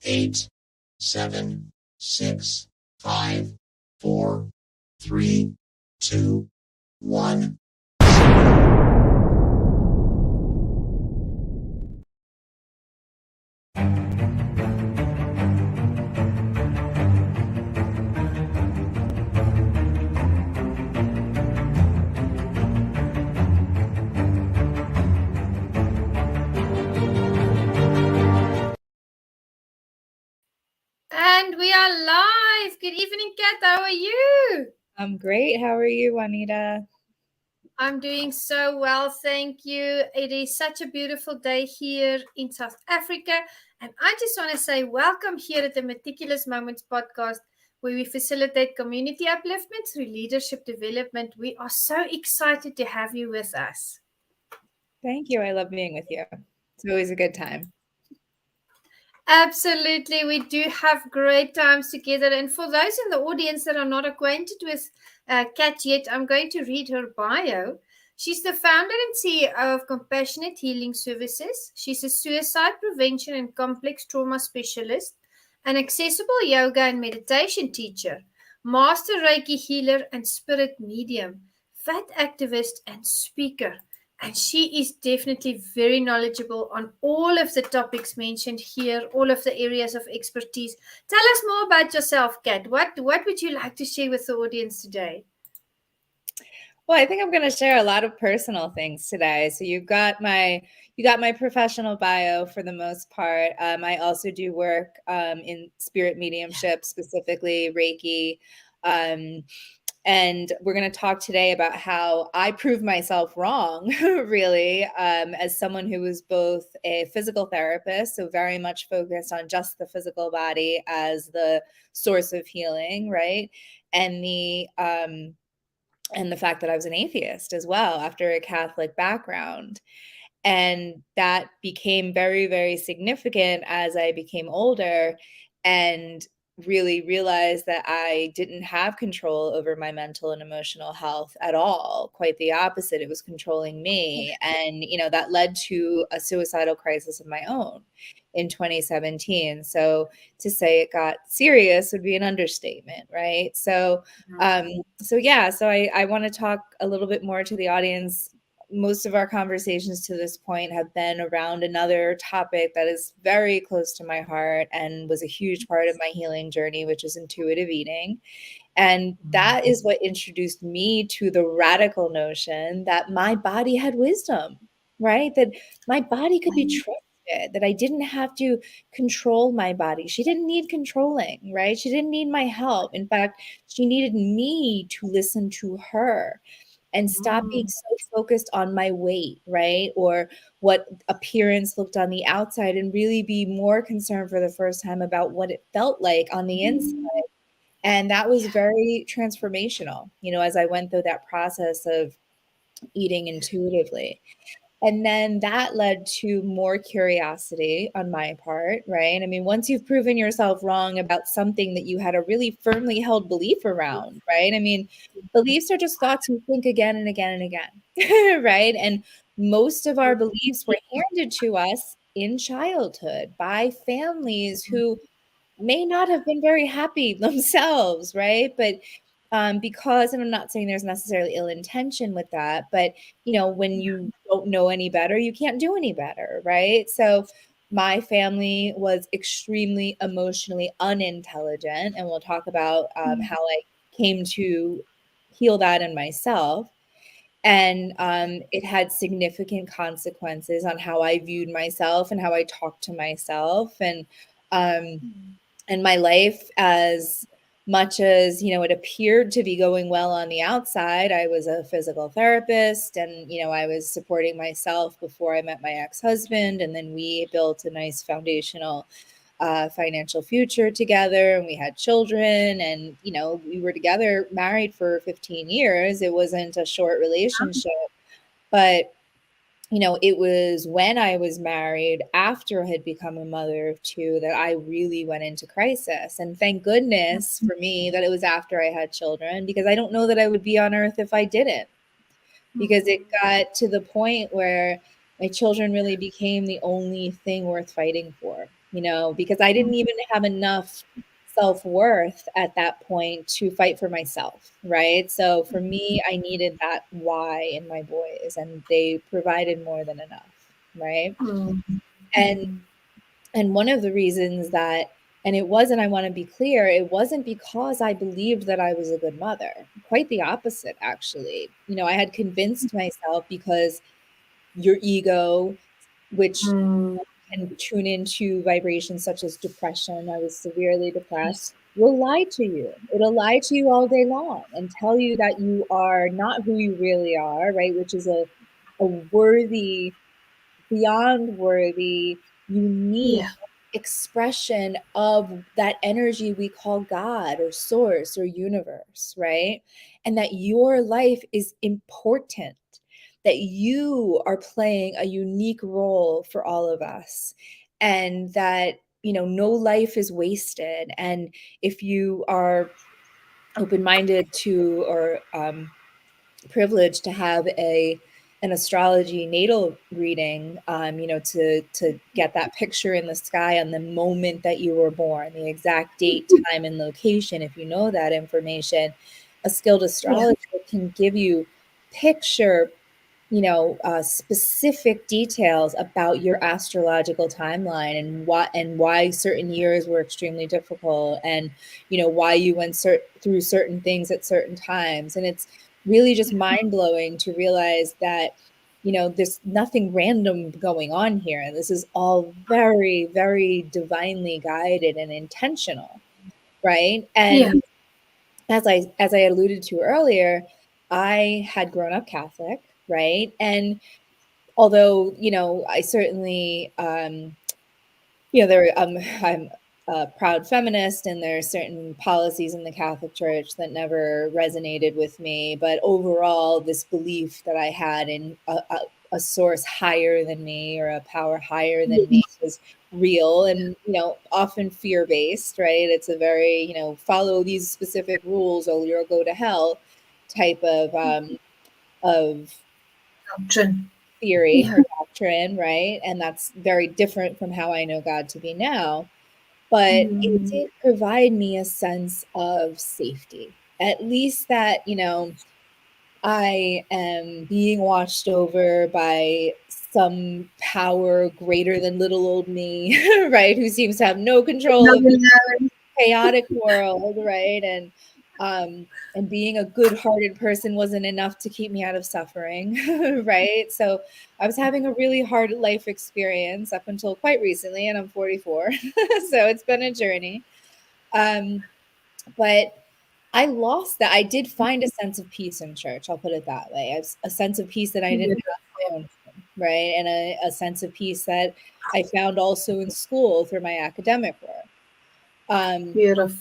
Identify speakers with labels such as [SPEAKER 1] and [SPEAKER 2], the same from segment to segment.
[SPEAKER 1] 8, 7, 6, 5, 4, 3, 2, 1.
[SPEAKER 2] And we are live. Good evening, Kat. How are you?
[SPEAKER 3] I'm great. How are you, Juanita?
[SPEAKER 2] I'm doing so well, thank you. It is such a beautiful day here in South Africa. And I just want to say welcome here at the Meticulous Moments podcast, where we facilitate community upliftment through leadership development. We are so excited to have you with us.
[SPEAKER 3] Thank you. I love being with you. It's always a good time.
[SPEAKER 2] Absolutely. We do have great times together. And for those in the audience that are not acquainted with Kat yet, I'm going to read her bio. She's the founder and CEO of Compassionate Healing Services. She's a suicide prevention and complex trauma specialist, an accessible yoga and meditation teacher, master Reiki healer and spirit medium, fat activist and speaker. And she is definitely very knowledgeable on all of the topics mentioned here, all of the areas of expertise. Tell us more about yourself, Kat. What would you like to share with the audience today?
[SPEAKER 3] Well, I think I'm going to share a lot of personal things today. So you got my professional bio for the most part. I also do work in spirit mediumship, specifically Reiki. And we're going to talk today about how I proved myself wrong, really, as someone who was both a physical therapist, so very much focused on just the physical body as the source of healing, right? And the fact that I was an atheist as well after a Catholic background. And that became very, very significant as I became older and really realized that I didn't have control over my mental and emotional health at all. Quite the opposite. It was controlling me. And, that led to a suicidal crisis of my own in 2017. So to say it got serious would be an understatement, right? So I want to talk a little bit more to the audience. Most of our conversations to this point have been around another topic that is very close to my heart and was a huge part of my healing journey, which is intuitive eating. And that is what introduced me to the radical notion that my body had wisdom, right? That my body could be trusted, that I didn't have to control my body. She didn't need controlling, right? She didn't need my help. In fact, she needed me to listen to her and stop being so focused on my weight, right? Or what appearance looked on the outside, and really be more concerned for the first time about what it felt like on the inside. And that was very transformational, as I went through that process of eating intuitively. And then that led to more curiosity on my part, right? I mean, once you've proven yourself wrong about something that you had a really firmly held belief around, right? I mean, beliefs are just thoughts you think again and again and again, right? And most of our beliefs were handed to us in childhood by families who may not have been very happy themselves, right? But because, and I'm not saying there's necessarily ill intention with that, but when you don't know any better, you can't do any better, right? So my family was extremely emotionally unintelligent, and we'll talk about how I came to heal that in myself. And it had significant consequences on how I viewed myself and how I talked to myself, and my life. As much as it appeared to be going well on the outside. I was a physical therapist, and I was supporting myself before I met my ex-husband, and then we built a nice foundational financial future together, and we had children, and we were together, married for 15 years. It wasn't a short relationship, but it was when I was married, after I had become a mother of two, that I really went into crisis. And thank goodness for me that it was after I had children, because I don't know that I would be on earth if I didn't. Because it got to the point where my children really became the only thing worth fighting for, because I didn't even have enough self-worth at that point to fight for myself, right? So for me, I needed that why in my boys, and they provided more than enough, right? And one of the reasons that, and it wasn't, I want to be clear, it wasn't because I believed that I was a good mother. Quite the opposite, actually. I had convinced myself, because your ego, which can tune into vibrations such as depression. I was severely depressed. Will lie to you. It'll lie to you all day long and tell you that you are not who you really are, right? Which is a worthy, beyond worthy, unique expression of that energy we call God or source or universe, right? And that your life is important, that you are playing a unique role for all of us, and that, no life is wasted. And if you are open-minded to, or privileged to have an astrology natal reading, to get that picture in the sky on the moment that you were born, the exact date, time, and location. If you know that information, a skilled astrologer can give you picture, specific details about your astrological timeline, and why certain years were extremely difficult, and why you went through certain things at certain times. And it's really just mind-blowing to realize that there's nothing random going on here, and this is all very, very divinely guided and intentional, right? And as I alluded to earlier, I had grown up Catholic, right? And although I certainly I'm a proud feminist, and there are certain policies in the Catholic Church that never resonated with me. But overall, this belief that I had in a source higher than me, or a power higher than me, was real, and often fear-based, right? It's a very follow these specific rules or you'll go to hell type of
[SPEAKER 2] Doctrine.
[SPEAKER 3] theory or doctrine, right? And that's very different from how I know God to be now. But it did provide me a sense of safety, at least that, I am being watched over by some power greater than little old me, right? Who seems to have no control of the chaotic world, right? And being a good-hearted person wasn't enough to keep me out of suffering, right? So I was having a really hard life experience up until quite recently, and I'm 44, so it's been a journey. But I lost that. I did find a sense of peace in church. I'll put it that way. A sense of peace that I didn't have in my own home, right? And a sense of peace that I found also in school through my academic work.
[SPEAKER 2] Beautiful.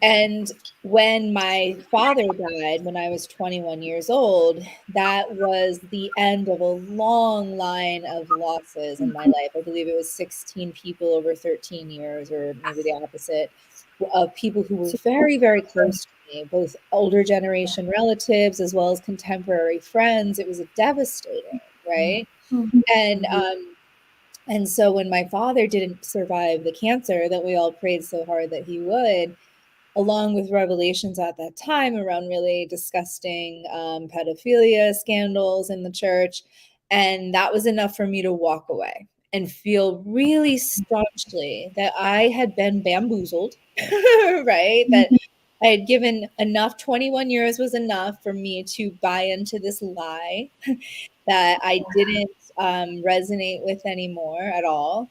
[SPEAKER 3] And when my father died when I was 21 years old, that was the end of a long line of losses in my life. I believe it was 16 people over 13 years, or maybe the opposite, of people who were very, very close to me, both older generation relatives as well as contemporary friends. It was devastating, right? And so when my father didn't survive the cancer that we all prayed so hard that he would, along with revelations at that time around really disgusting pedophilia scandals in the church. And that was enough for me to walk away and feel really staunchly that I had been bamboozled, right? That I had given enough, 21 years was enough for me to buy into this lie that I didn't resonate with anymore at all.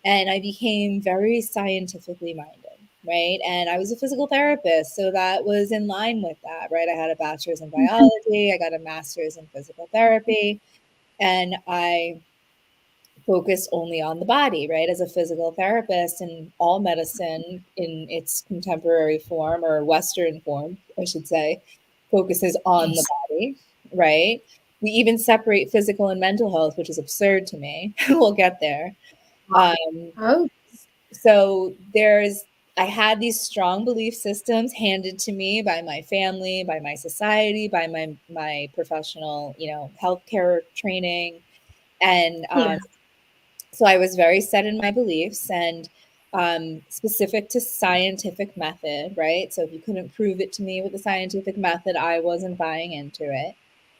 [SPEAKER 3] And I became very scientifically minded, right? And I was a physical therapist, so that was in line with that, right? I had a bachelor's in biology, I got a master's in physical therapy, and I focused only on the body, right? As a physical therapist, and all medicine in its contemporary form, or Western form, I should say, focuses on the body, right? We even separate physical and mental health, which is absurd to me. We'll get there. So I had these strong belief systems handed to me by my family, by my society, by my professional, healthcare training. And So I was very set in my beliefs and specific to scientific method, right? So if you couldn't prove it to me with the scientific method, I wasn't buying into it.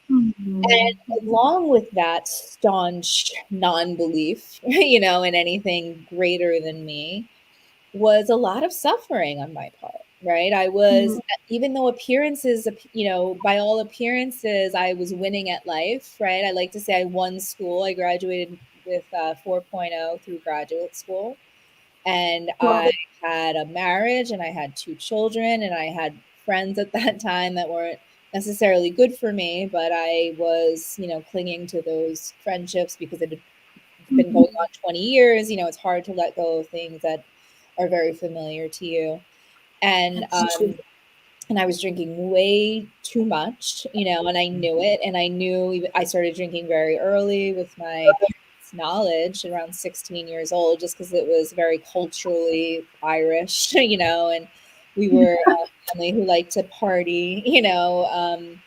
[SPEAKER 3] And along with that staunch non-belief, you know, in anything greater than me, was a lot of suffering on my part, right? I was, even though appearances, you know, by all appearances, I was winning at life, right? I like to say I won school. I graduated with 4.0 through graduate school. And I had a marriage and I had 2 children and I had friends at that time that weren't necessarily good for me, but I was, you know, clinging to those friendships because it had been going on 20 years. You know, it's hard to let go of things that are very familiar to you. And and I was drinking way too much, you know, and I knew it. And I knew I started drinking very early with my parents' knowledge around 16 years old, just because it was very culturally Irish, you know, and we were a family who liked to party, you know. And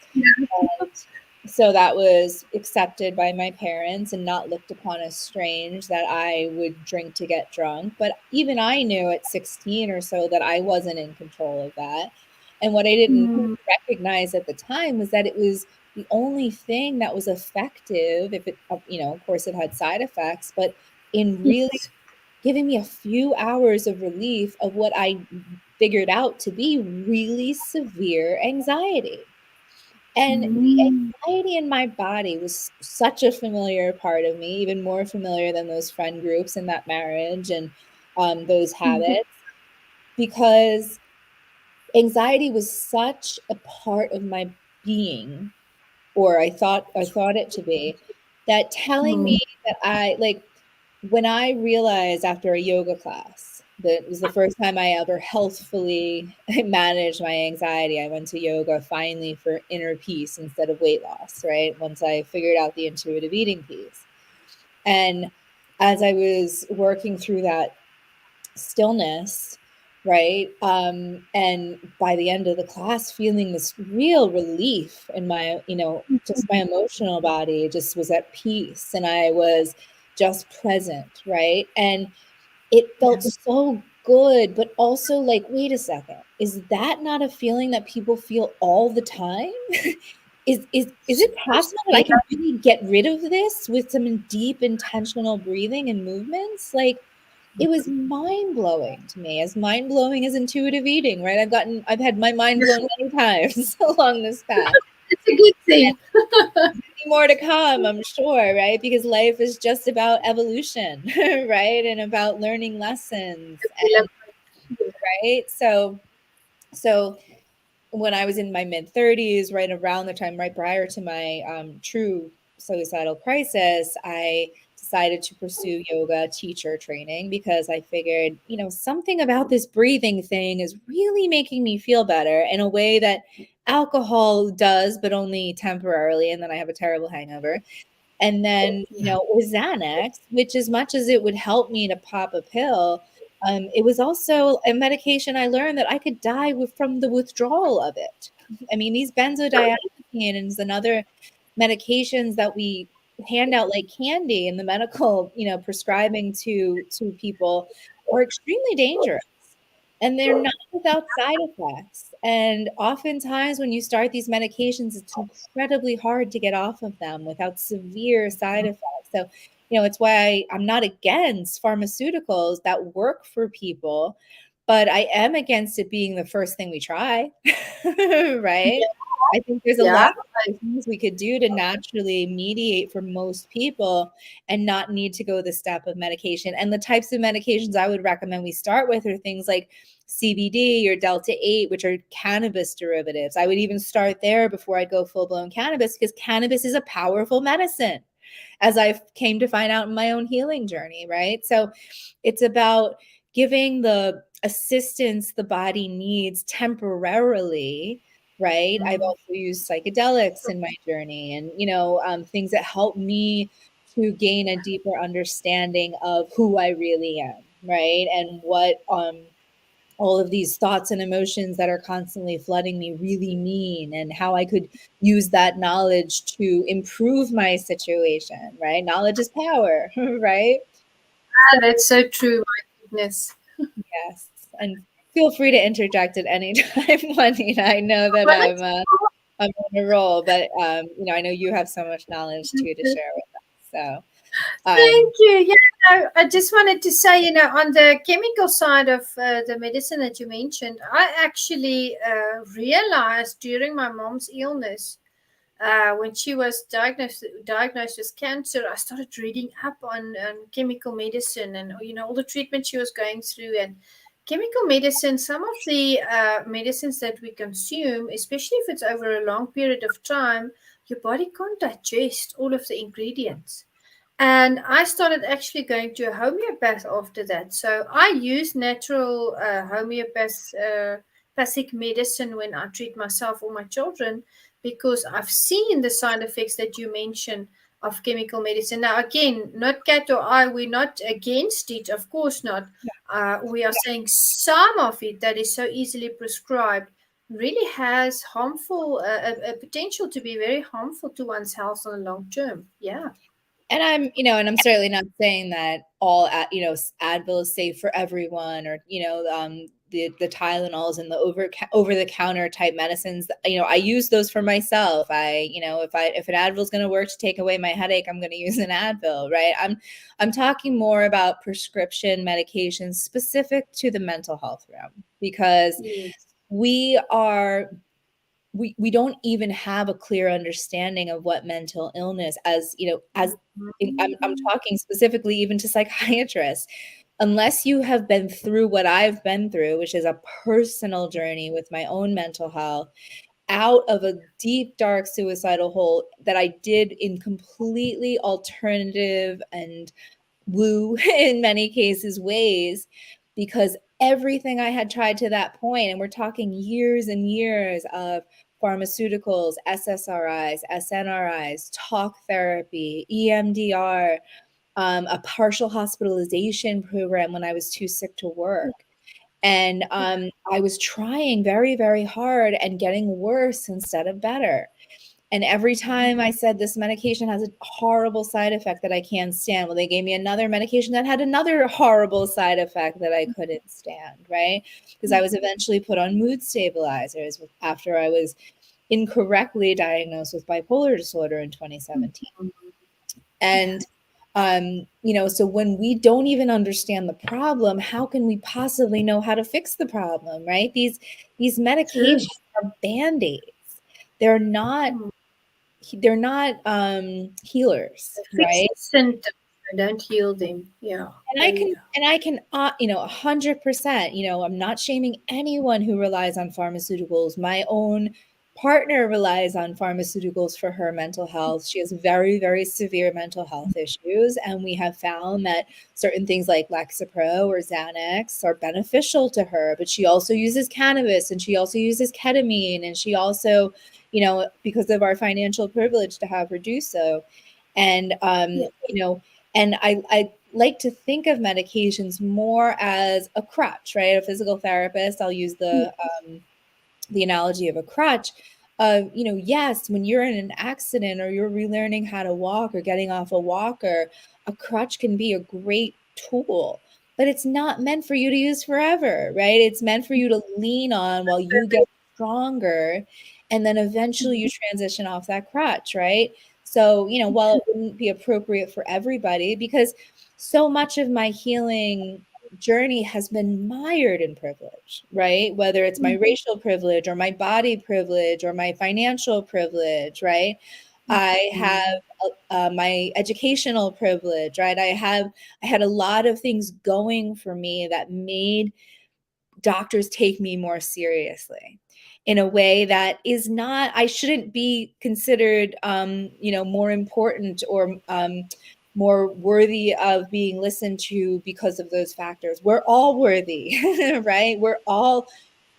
[SPEAKER 3] so that was accepted by my parents and not looked upon as strange that I would drink to get drunk. But even I knew at 16 or so that I wasn't in control of that. And what I didn't recognize at the time was that it was the only thing that was effective. If it, you know, of course, it had side effects, but in really giving me a few hours of relief of what I figured out to be really severe anxiety. And the anxiety in my body was such a familiar part of me, even more familiar than those friend groups and that marriage and those habits, because anxiety was such a part of my being, or I thought it to be, that telling me that I like when I realized after a yoga class that it was the first time I ever healthfully managed my anxiety. I went to yoga finally for inner peace instead of weight loss, right? Once I figured out the intuitive eating piece. And as I was working through that stillness, right? And by the end of the class, feeling this real relief in my, you know, just my emotional body just was at peace and I was just present, right? And it felt so good, but also like, wait a second, is that not a feeling that people feel all the time? Is it possible that I can really get rid of this with some deep intentional breathing and movements? Like, it was mind-blowing to me, as mind-blowing as intuitive eating, right? I've had my mind blown many times along this path.
[SPEAKER 2] It's a good thing.
[SPEAKER 3] More to come, I'm sure, right? Because life is just about evolution, right? And about learning lessons, and, right? So when I was in my mid 30s, right around the time, right prior to my true suicidal crisis, I decided to pursue yoga teacher training because I figured, you know, something about this breathing thing is really making me feel better in a way that alcohol does, but only temporarily. And then I have a terrible hangover. And then, you know, or Xanax, which as much as it would help me to pop a pill, it was also a medication I learned that I could die from the withdrawal of it. I mean, these benzodiazepines and other medications that we hand out like candy in the medical, you know, prescribing to people are extremely dangerous. And they're not without side effects. And oftentimes, when you start these medications, it's incredibly hard to get off of them without severe side effects. So, you know, it's why I'm not against pharmaceuticals that work for people, but I am against it being the first thing we try, right? I think there's a lot of things we could do to naturally mediate for most people and not need to go the step of medication. And the types of medications I would recommend we start with are things like CBD or Delta 8, which are cannabis derivatives. I would even start there before I'd go full blown cannabis because cannabis is a powerful medicine, as I came to find out in my own healing journey, right? So it's about giving the assistance the body needs temporarily, right? I've also used psychedelics in my journey and, you know, things that help me to gain a deeper understanding of who I really am, right? And what all of these thoughts and emotions that are constantly flooding me really mean, and how I could use that knowledge to improve my situation, right? Knowledge is power, right?
[SPEAKER 2] That's so true. My goodness.
[SPEAKER 3] Yes, and feel free to interject at any time, Juanita. I know that
[SPEAKER 2] Well, it's
[SPEAKER 3] I'm on a roll, but I know you have so much knowledge too to share with us. So,
[SPEAKER 2] Thank you. Yeah, no, I just wanted to say, on the chemical side of the medicine that you mentioned, I actually realized during my mom's illness, when she was diagnosed with cancer, I started reading up on chemical medicine and all the treatment she was going through and chemical medicine. Some of the medicines that we consume, especially if it's over a long period of time, your body can't digest all of the ingredients. And I started actually going to a homeopath after that. So I use natural homeopathic medicine when I treat myself or my children because I've seen the side effects that you mentioned of chemical medicine. Now, again, not Kat or I, we're not against it, of course not. We are saying some of it that is so easily prescribed really has harmful, a potential to be very harmful to one's health on the long term. Yeah.
[SPEAKER 3] and I'm certainly not saying that all, Advil is safe for everyone, or the Tylenols and the over the counter type medicines. I use those for myself. If an Advil is going to work to take away my headache, I'm going to use an Advil, right? I'm talking more about prescription medications specific to the mental health realm, because
[SPEAKER 2] Yes.
[SPEAKER 3] we don't even have a clear understanding of what mental illness, I'm talking specifically even to psychiatrists, unless you have been through what I've been through, which is a personal journey with my own mental health, out of a deep, dark suicidal hole that I did in completely alternative and woo in many cases ways, because everything I had tried to that point, and we're talking years and years of pharmaceuticals, SSRIs, SNRIs, talk therapy, EMDR, a partial hospitalization program when I was too sick to work. And I was trying very, very hard and getting worse instead of better. And every time I said this medication has a horrible side effect that I can't stand, well, they gave me another medication that had another horrible side effect that I couldn't stand, right? Because I was eventually put on mood stabilizers after I was incorrectly diagnosed with bipolar disorder in 2017. And so when we don't even understand the problem, how can we possibly know how to fix the problem, right? These medications are band-aids. They're not healers,
[SPEAKER 2] Fix
[SPEAKER 3] right?
[SPEAKER 2] the symptoms, don't heal them. Yeah.
[SPEAKER 3] And I can 100%, I'm not shaming anyone who relies on pharmaceuticals. My own partner relies on pharmaceuticals for her mental health. She has very, very severe mental health issues, and we have found that certain things like Lexapro or Xanax are beneficial to her, but she also uses cannabis, and she also uses ketamine, and she also, because of our financial privilege, to have her do so. And and I like to think of medications more as a crutch, right? A physical therapist, I'll use the analogy of a crutch. Yes, when you're in an accident or you're relearning how to walk or getting off a walker, a crutch can be a great tool, but it's not meant for you to use forever, right? It's meant for you to lean on while you get stronger, and then eventually you transition off that crutch, right? So, while it wouldn't be appropriate for everybody, because so much of my healing journey has been mired in privilege, right? Whether it's my racial privilege or my body privilege or my financial privilege, right? I have my educational privilege, right? I had a lot of things going for me that made doctors take me more seriously in a way that is not, I shouldn't be considered more important or more worthy of being listened to because of those factors. We're all worthy, right? We're all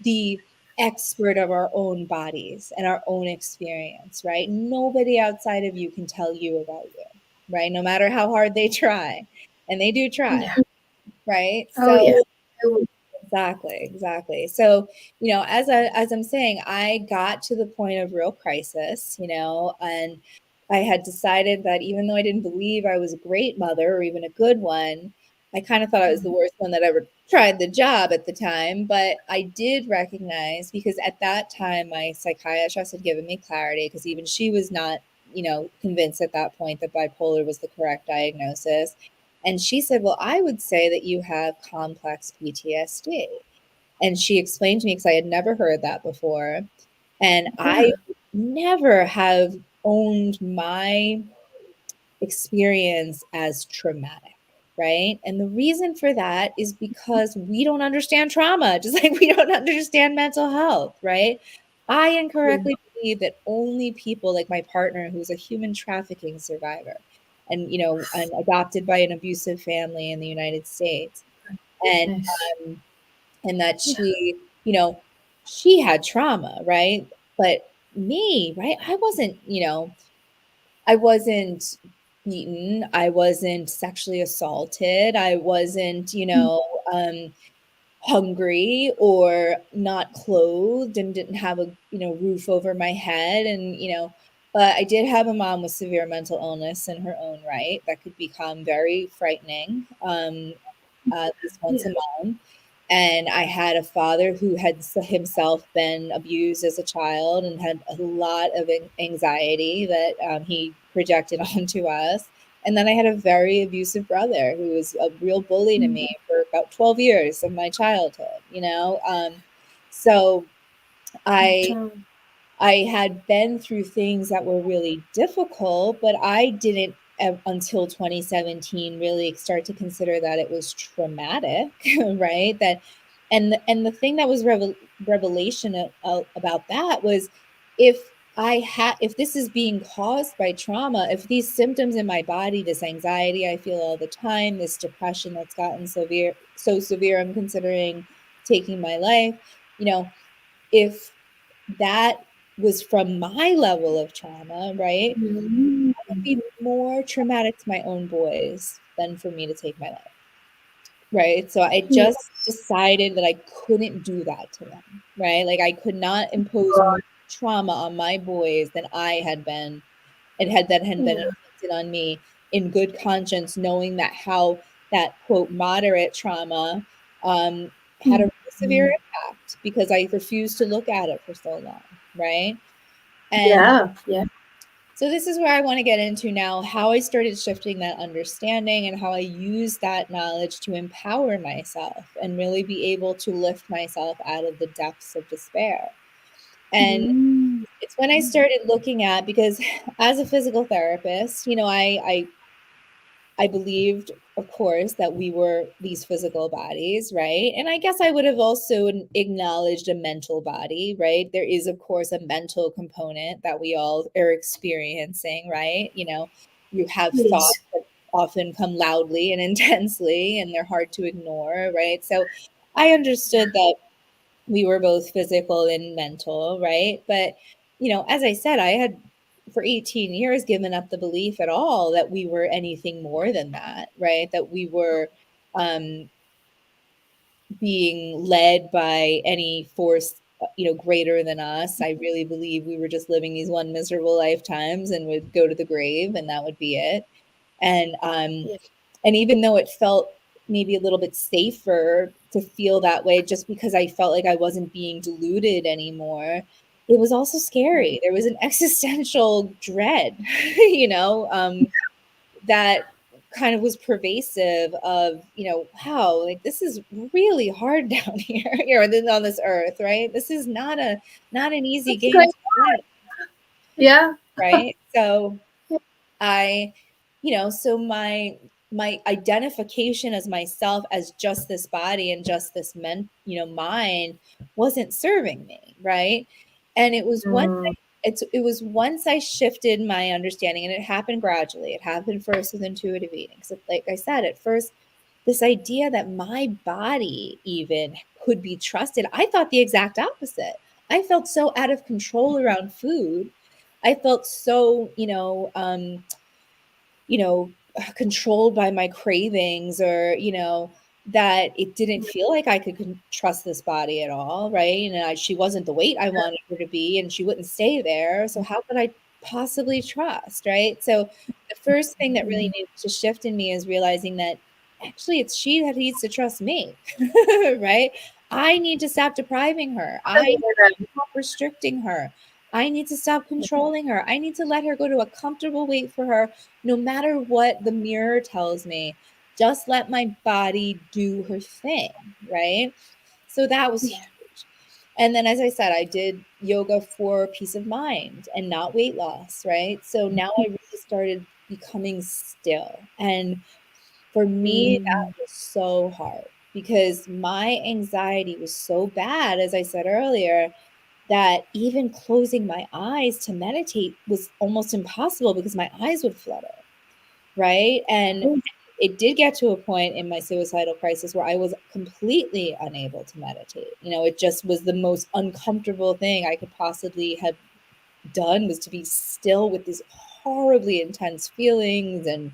[SPEAKER 3] the expert of our own bodies and our own experience, right? Nobody outside of you can tell you about you, right? No matter how hard they try, and they do try,
[SPEAKER 2] Yeah.
[SPEAKER 3] right?
[SPEAKER 2] Oh,
[SPEAKER 3] So
[SPEAKER 2] yeah.
[SPEAKER 3] exactly. So, as I'm saying, I got to the point of real crisis, and I had decided that even though I didn't believe I was a great mother or even a good one, I kind of thought I was the worst one that ever tried the job at the time, but I did recognize, because at that time my psychiatrist had given me clarity, because even she was not, convinced at that point that bipolar was the correct diagnosis. And she said, "Well, I would say that you have complex PTSD." And she explained to me, because I had never heard that before. And I never have owned my experience as traumatic, right? And the reason for that is because we don't understand trauma, just like we don't understand mental health, right? I incorrectly believe that only people like my partner, who's a human trafficking survivor and adopted by an abusive family in the United States, and
[SPEAKER 2] Yes.
[SPEAKER 3] and that she had trauma, right? But me, right? I wasn't beaten. I wasn't sexually assaulted. I wasn't, hungry or not clothed and didn't have a, roof over my head. And, but I did have a mom with severe mental illness in her own right that could become very frightening, at least once a month. And I had a father who had himself been abused as a child and had a lot of anxiety that he projected onto us. And then I had a very abusive brother who was a real bully to me for about 12 years of my childhood. So I I had been through things that were really difficult, but I didn't until 2017 really start to consider that it was traumatic, right? And the thing that was revelation about that was, if this is being caused by trauma, if these symptoms in my body, this anxiety I feel all the time, this depression that's gotten so severe I'm considering taking my life, if that was from my level of trauma, right? That would be more traumatic to my own boys than for me to take my life, right? So I just decided that I couldn't do that to them, right? Like I could not impose more trauma on my boys than I had been, and had been inflicted on me in good conscience, knowing that how that quote moderate trauma had a really severe impact because I refused to look at it for so long, right? And
[SPEAKER 2] Yeah.
[SPEAKER 3] so this is where I want to get into now, how I started shifting that understanding and how I use that knowledge to empower myself and really be able to lift myself out of the depths of despair. And it's when I started looking at, because as a physical therapist, I believed, of course, that we were these physical bodies, right? And I guess I would have also acknowledged a mental body, right? There is, of course, a mental component that we all are experiencing, right? You have thoughts
[SPEAKER 2] Yes.
[SPEAKER 3] that often come loudly and intensely, and they're hard to ignore, right? So I understood that we were both physical and mental, right? But, as I said, I had for 18 years given up the belief at all that we were anything more than that, right? That we were um, being led by any force, greater than us. I really believe we were just living these one miserable lifetimes and would go to the grave and that would be it. And and even though it felt maybe a little bit safer to feel that way just because I felt like I wasn't being deluded anymore, it was also scary. There was an existential dread, that kind of was pervasive of, wow, like this is really hard down here, on this earth, right? This is not an easy
[SPEAKER 2] It's
[SPEAKER 3] game
[SPEAKER 2] great.
[SPEAKER 3] to play,
[SPEAKER 2] Yeah.
[SPEAKER 3] right? So I, so my identification as myself as just this body and just this mind wasn't serving me, right? And it was once I shifted my understanding, and it happened gradually. It happened first with intuitive eating. So like I said, at first, this idea that my body even could be trusted, I thought the exact opposite. I felt so out of control around food. I felt so, you know, controlled by my cravings, or, that it didn't feel like I could trust this body at all, right? And she wasn't the weight I wanted her to be, and she wouldn't stay there. So how could I possibly trust, right? So the first thing that really needs to shift in me is realizing that actually it's she that needs to trust me, right? I need to stop depriving her. I need to stop restricting her. I need to stop controlling her. I need to let her go to a comfortable weight for her, no matter what the mirror tells me. Just let my body do her thing, right? So that was
[SPEAKER 2] Yeah.
[SPEAKER 3] huge. And then, as I said, I did yoga for peace of mind and not weight loss, right? So now I really started becoming still. And for me, that was so hard because my anxiety was so bad, as I said earlier, that even closing my eyes to meditate was almost impossible because my eyes would flutter, right? And it did get to a point in my suicidal crisis where I was completely unable to meditate. You know, it just was the most uncomfortable thing I could possibly have done, was to be still with these horribly intense feelings and,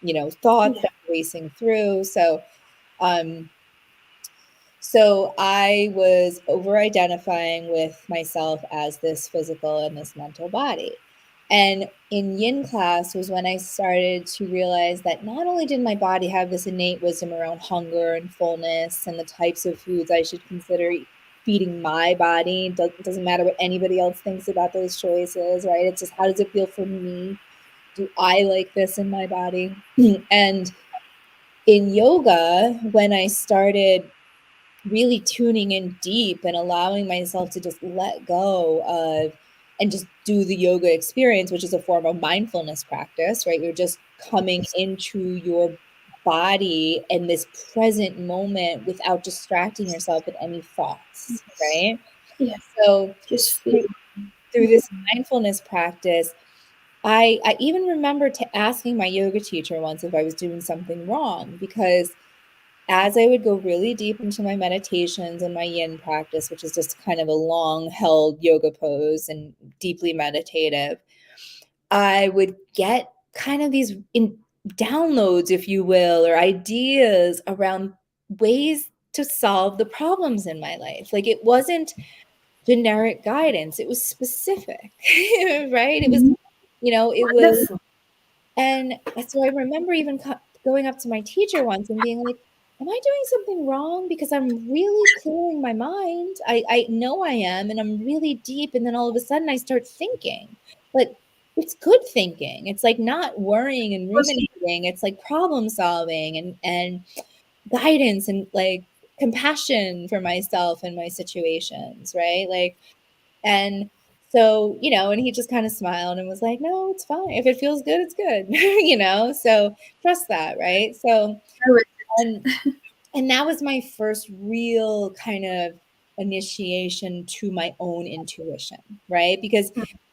[SPEAKER 3] you know, thoughts that were racing through. Um, so I was over identifying with myself as this physical and this mental body. And in yin class was when I started to realize that not only did my body have this innate wisdom around hunger and fullness and the types of foods I should consider feeding my body. It doesn't matter what anybody else thinks about those choices, right? It's just, how does it feel for me? Do I like this in my body? And in yoga, when I started really tuning in deep and allowing myself to just let go of and just do the yoga experience, which is a form of mindfulness practice, right? You're just coming into your body in this present moment without distracting yourself with any thoughts, right?
[SPEAKER 2] Yeah.
[SPEAKER 3] So
[SPEAKER 2] Just
[SPEAKER 3] through,
[SPEAKER 2] feel.
[SPEAKER 3] through this mindfulness practice, I even remember asking my yoga teacher once if I was doing something wrong, because as I would go really deep into my meditations and my yin practice, which is just kind of a long held yoga pose and deeply meditative, I would get kind of these downloads, if you will, or ideas around ways to solve the problems in my life. Like, it wasn't generic guidance, it was specific, right? It was, you know, it was.
[SPEAKER 2] Wonderful.
[SPEAKER 3] And so I remember even going up to my teacher once and being like, am I doing something wrong? Because I'm really clearing my mind. I know I am, and I'm really deep. And then all of a sudden I start thinking, but it's good thinking. It's like not worrying and ruminating. It's like problem solving and guidance and like compassion for myself and my situations, right? Like, and so, you know, and he just kind of smiled and was like, no, it's fine. If it feels good, it's good, you know? So trust that, right? So, and, and that was my first real kind of initiation to my own intuition, right? Because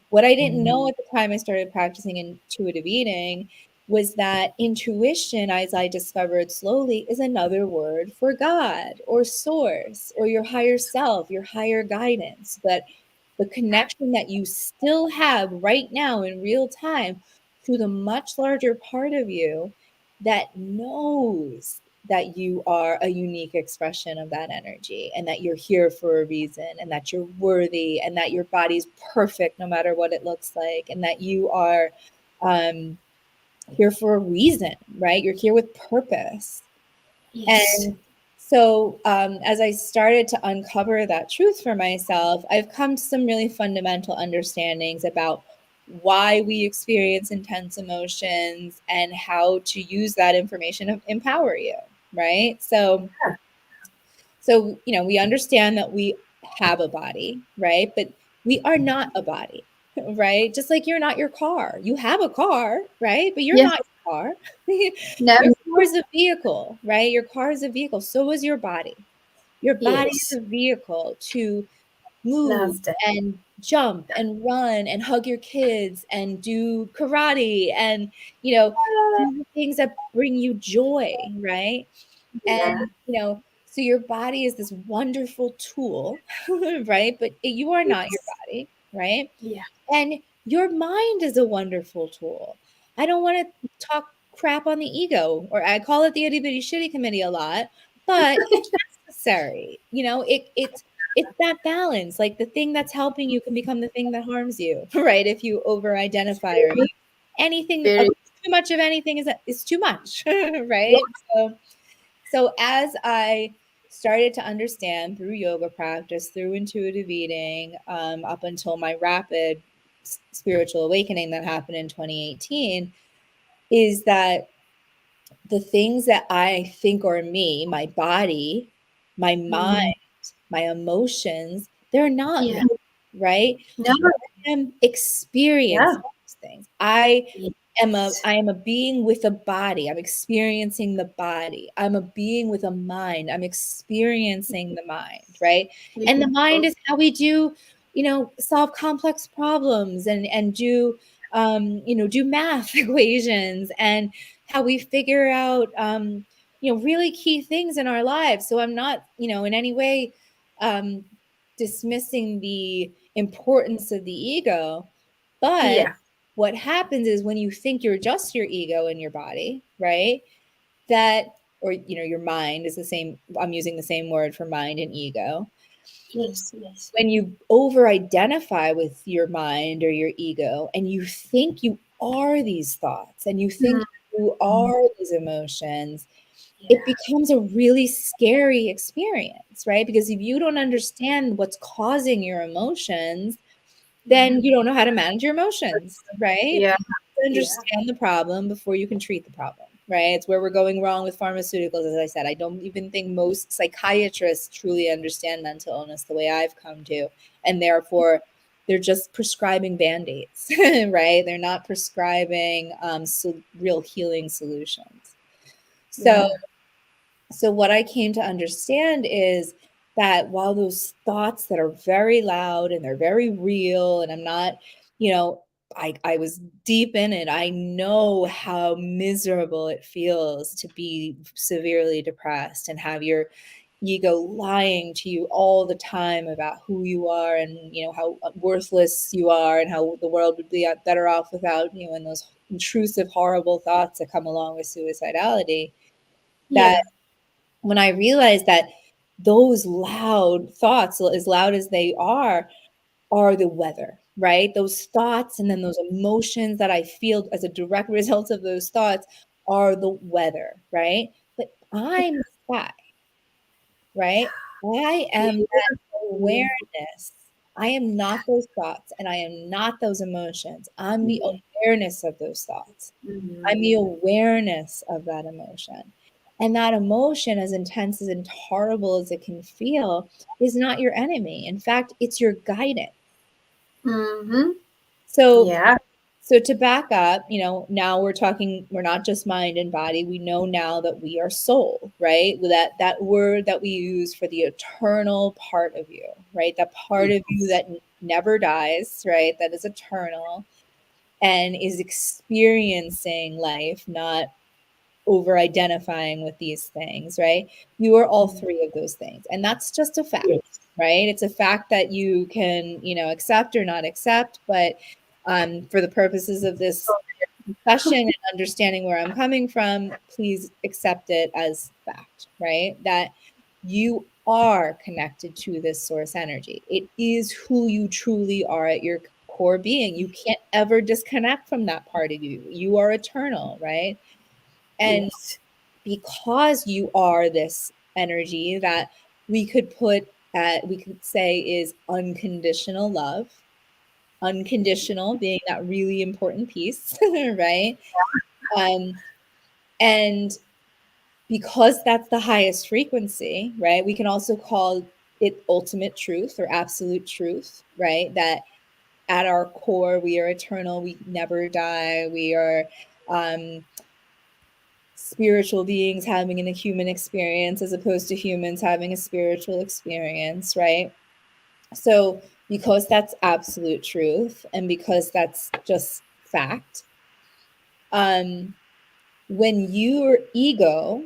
[SPEAKER 3] what I didn't know at the time I started practicing intuitive eating was that intuition, as I discovered slowly, is another word for God or source or your higher self, your higher guidance. But the connection that you still have right now in real time to the much larger part of you that knows that you are a unique expression of that energy, and that you're here for a reason, and that you're worthy, and that your body's perfect no matter what it looks like, and that you are um, here for a reason, right? You're here with purpose.
[SPEAKER 2] Yes.
[SPEAKER 3] And so, as I started to uncover that truth for myself, I've come to some really fundamental understandings about why we experience intense emotions and how to use that information to empower you, right? So, you know, we understand that we have a body, right? But we are not a body, right? Just like you're not your car. You have a car, right? But you're
[SPEAKER 2] Yeah.
[SPEAKER 3] not your car.
[SPEAKER 2] No.
[SPEAKER 3] Your car is a vehicle, right? Your car is a vehicle. So is your body. Your body is
[SPEAKER 2] Yes.
[SPEAKER 3] a vehicle to move
[SPEAKER 2] Love that.
[SPEAKER 3] and jump and run and hug your kids and do karate and, you know, do the things that bring you joy, right?
[SPEAKER 2] Yeah.
[SPEAKER 3] And, you know, so your body is this wonderful tool, right? But you are not your
[SPEAKER 2] Yes.
[SPEAKER 3] body, right?
[SPEAKER 2] Yeah.
[SPEAKER 3] And your mind is a wonderful tool. I don't want to talk crap on the ego, or I call it the itty bitty shitty committee a lot, but it's necessary. You know, it's that balance. Like, the thing that's helping you can become the thing that harms you, right? If you over identify or anything,
[SPEAKER 2] Very.
[SPEAKER 3] too much of anything is too much,
[SPEAKER 2] Yeah.
[SPEAKER 3] right? So So as I started to understand through yoga practice, through intuitive eating, up until my rapid spiritual awakening that happened in 2018, is that the things that I think are me, my body, my mind, my emotions, they're not
[SPEAKER 2] Yeah.
[SPEAKER 3] me, right?
[SPEAKER 2] No.
[SPEAKER 3] I am experiencing
[SPEAKER 2] Yeah.
[SPEAKER 3] these things. I
[SPEAKER 2] Yes.
[SPEAKER 3] am a being with a body. I'm experiencing the body. I'm a being with a mind. I'm experiencing the mind, right? And the mind is how we do, solve complex problems and do do math equations, and how we figure out really key things in our lives. So I'm not, in any way um dismissing the importance of the ego, but
[SPEAKER 2] Yeah.
[SPEAKER 3] what happens is when you think you're just your ego and your body, right? That, or, your mind is the same. I'm using the same word for mind and ego.
[SPEAKER 2] Yes. Yes.
[SPEAKER 3] When you over identify with your mind or your ego and you think you are these thoughts and you think you are these emotions, it
[SPEAKER 2] Yeah.
[SPEAKER 3] becomes a really scary experience, right? Because if you don't understand what's causing your emotions, then you don't know how to manage your emotions, right?
[SPEAKER 2] Yeah. Yeah.
[SPEAKER 3] Understand the problem before you can treat the problem, right? It's where we're going wrong with pharmaceuticals. As I said, I don't even think most psychiatrists truly understand mental illness the way I've come to, and therefore they're just prescribing band-aids, right? They're not prescribing real healing solutions. So
[SPEAKER 2] Yeah.
[SPEAKER 3] so what I came to understand is that while those thoughts that are very loud and they're very real, and I'm not, you know, I was deep in it. I know how miserable it feels to be severely depressed and have your ego lying to you all the time about who you are, and how worthless you are, and how the world would be better off without you, and those intrusive horrible thoughts that come along with suicidality. That
[SPEAKER 2] Yeah.
[SPEAKER 3] when I realized that those loud thoughts, as loud as they are the weather, right? Those thoughts and then those emotions that I feel as a direct result of those thoughts are the weather, right? But I'm the sky, right? I am that awareness. I am not those thoughts and I am not those emotions. I'm the awareness of those thoughts. I'm the awareness of that emotion. And that emotion, as intense and horrible as it can feel, is not your enemy. In fact, it's your guidance.
[SPEAKER 2] Mm-hmm.
[SPEAKER 3] So,
[SPEAKER 2] Yeah.
[SPEAKER 3] so to back up, now we're not just mind and body. We know now that we are soul, right? That word that we use for the eternal part of you, right? That part of you that never dies, right? That is eternal and is experiencing life, not over identifying with these things, right? You are all three of those things. And that's just a fact, right? It's a fact that you can, accept or not accept. But for the purposes of this discussion and understanding where I'm coming from, please accept it as fact, right? That you are connected to this source energy. It is who you truly are at your core being. You can't ever disconnect from that part of you. You are eternal, right? And
[SPEAKER 2] Yes.
[SPEAKER 3] because you are this energy that we could say is unconditional love, unconditional being that really important piece, right? And because that's the highest frequency, right? We can also call it ultimate truth or absolute truth, right? That at our core, we are eternal, we never die, we are spiritual beings having a human experience as opposed to humans having a spiritual experience, right? So, because that's absolute truth and because that's just fact, when your ego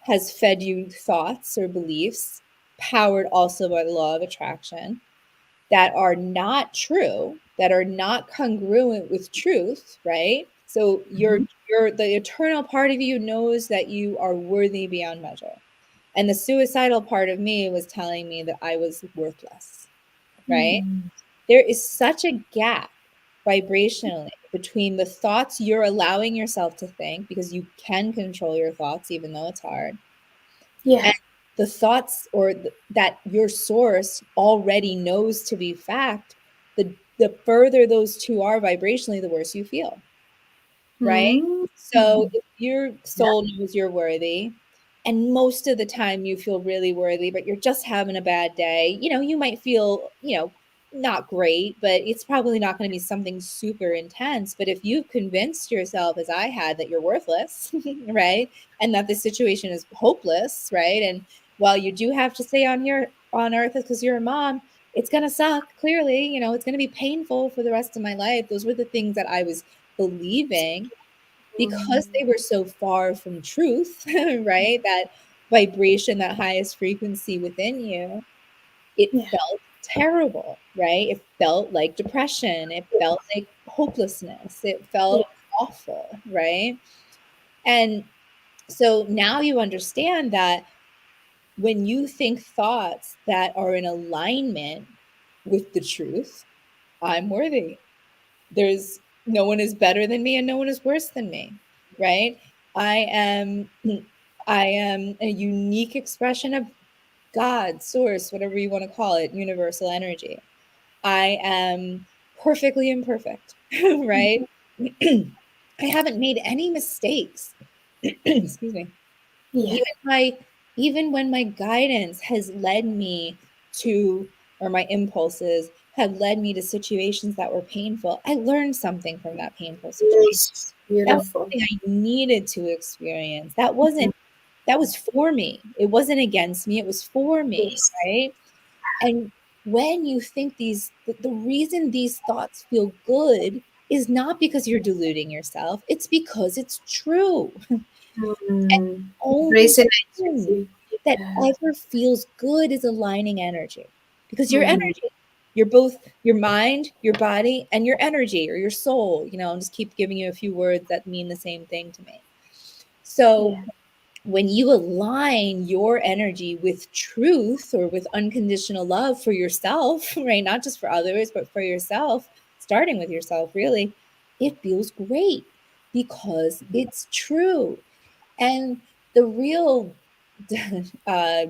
[SPEAKER 3] has fed you thoughts or beliefs, powered also by the law of attraction, that are not true, that are not congruent with truth, right? So the eternal part of you knows that you are worthy beyond measure. And the suicidal part of me was telling me that I was worthless, right? There is such a gap vibrationally between the thoughts you're allowing yourself to think, because you can control your thoughts even though it's hard,
[SPEAKER 2] Yeah.
[SPEAKER 3] The thoughts or that your source already knows to be fact, the further those two are vibrationally, the worse you feel, right?
[SPEAKER 2] Mm.
[SPEAKER 3] So if your soul knows you're worthy, and most of the time you feel really worthy, but you're just having a bad day, you might feel, not great, but it's probably not going to be something super intense. But if you've convinced yourself, as I had, that you're worthless, right? And that the situation is hopeless, right? And while you do have to stay on here on earth because you're a mom, it's going to suck, clearly, it's going to be painful for the rest of my life. Those were the things that I was believing because they were so far from truth, right? That vibration, that highest frequency within you, it
[SPEAKER 2] Yeah.
[SPEAKER 3] felt terrible, right? It felt like depression. It felt like hopelessness. It
[SPEAKER 2] Yeah.
[SPEAKER 3] felt awful, right? And so now you understand that when you think thoughts that are in alignment with the truth, I'm worthy. There's no one is better than me and no one is worse than me, right? I am I am a unique expression of God, source, whatever you want to call it, universal energy. I am perfectly imperfect, right? I haven't made any mistakes. Excuse me.
[SPEAKER 2] Yeah.
[SPEAKER 3] Even when my guidance has led me to, or my impulses had led me to situations that were painful, I learned something from that painful situation.
[SPEAKER 2] Yes.
[SPEAKER 3] That was
[SPEAKER 2] Beautiful.
[SPEAKER 3] something I needed to experience. That was for me. It wasn't against me, it was for me,
[SPEAKER 2] Yes.
[SPEAKER 3] right? And when you think the reason these thoughts feel good is not because you're deluding yourself, it's because it's true.
[SPEAKER 2] Mm.
[SPEAKER 3] Only
[SPEAKER 2] Resonates with
[SPEAKER 3] thing
[SPEAKER 2] you.
[SPEAKER 3] that
[SPEAKER 2] Yeah.
[SPEAKER 3] ever feels good is aligning energy, because your
[SPEAKER 2] Mm.
[SPEAKER 3] energy, you're both your mind, your body, and your energy or your soul. I'll just keep giving you a few words that mean the same thing to me. So
[SPEAKER 2] Yeah.
[SPEAKER 3] when you align your energy with truth or with unconditional love for yourself, right? Not just for others, but for yourself, starting with yourself, really, it feels great because it's true. And the real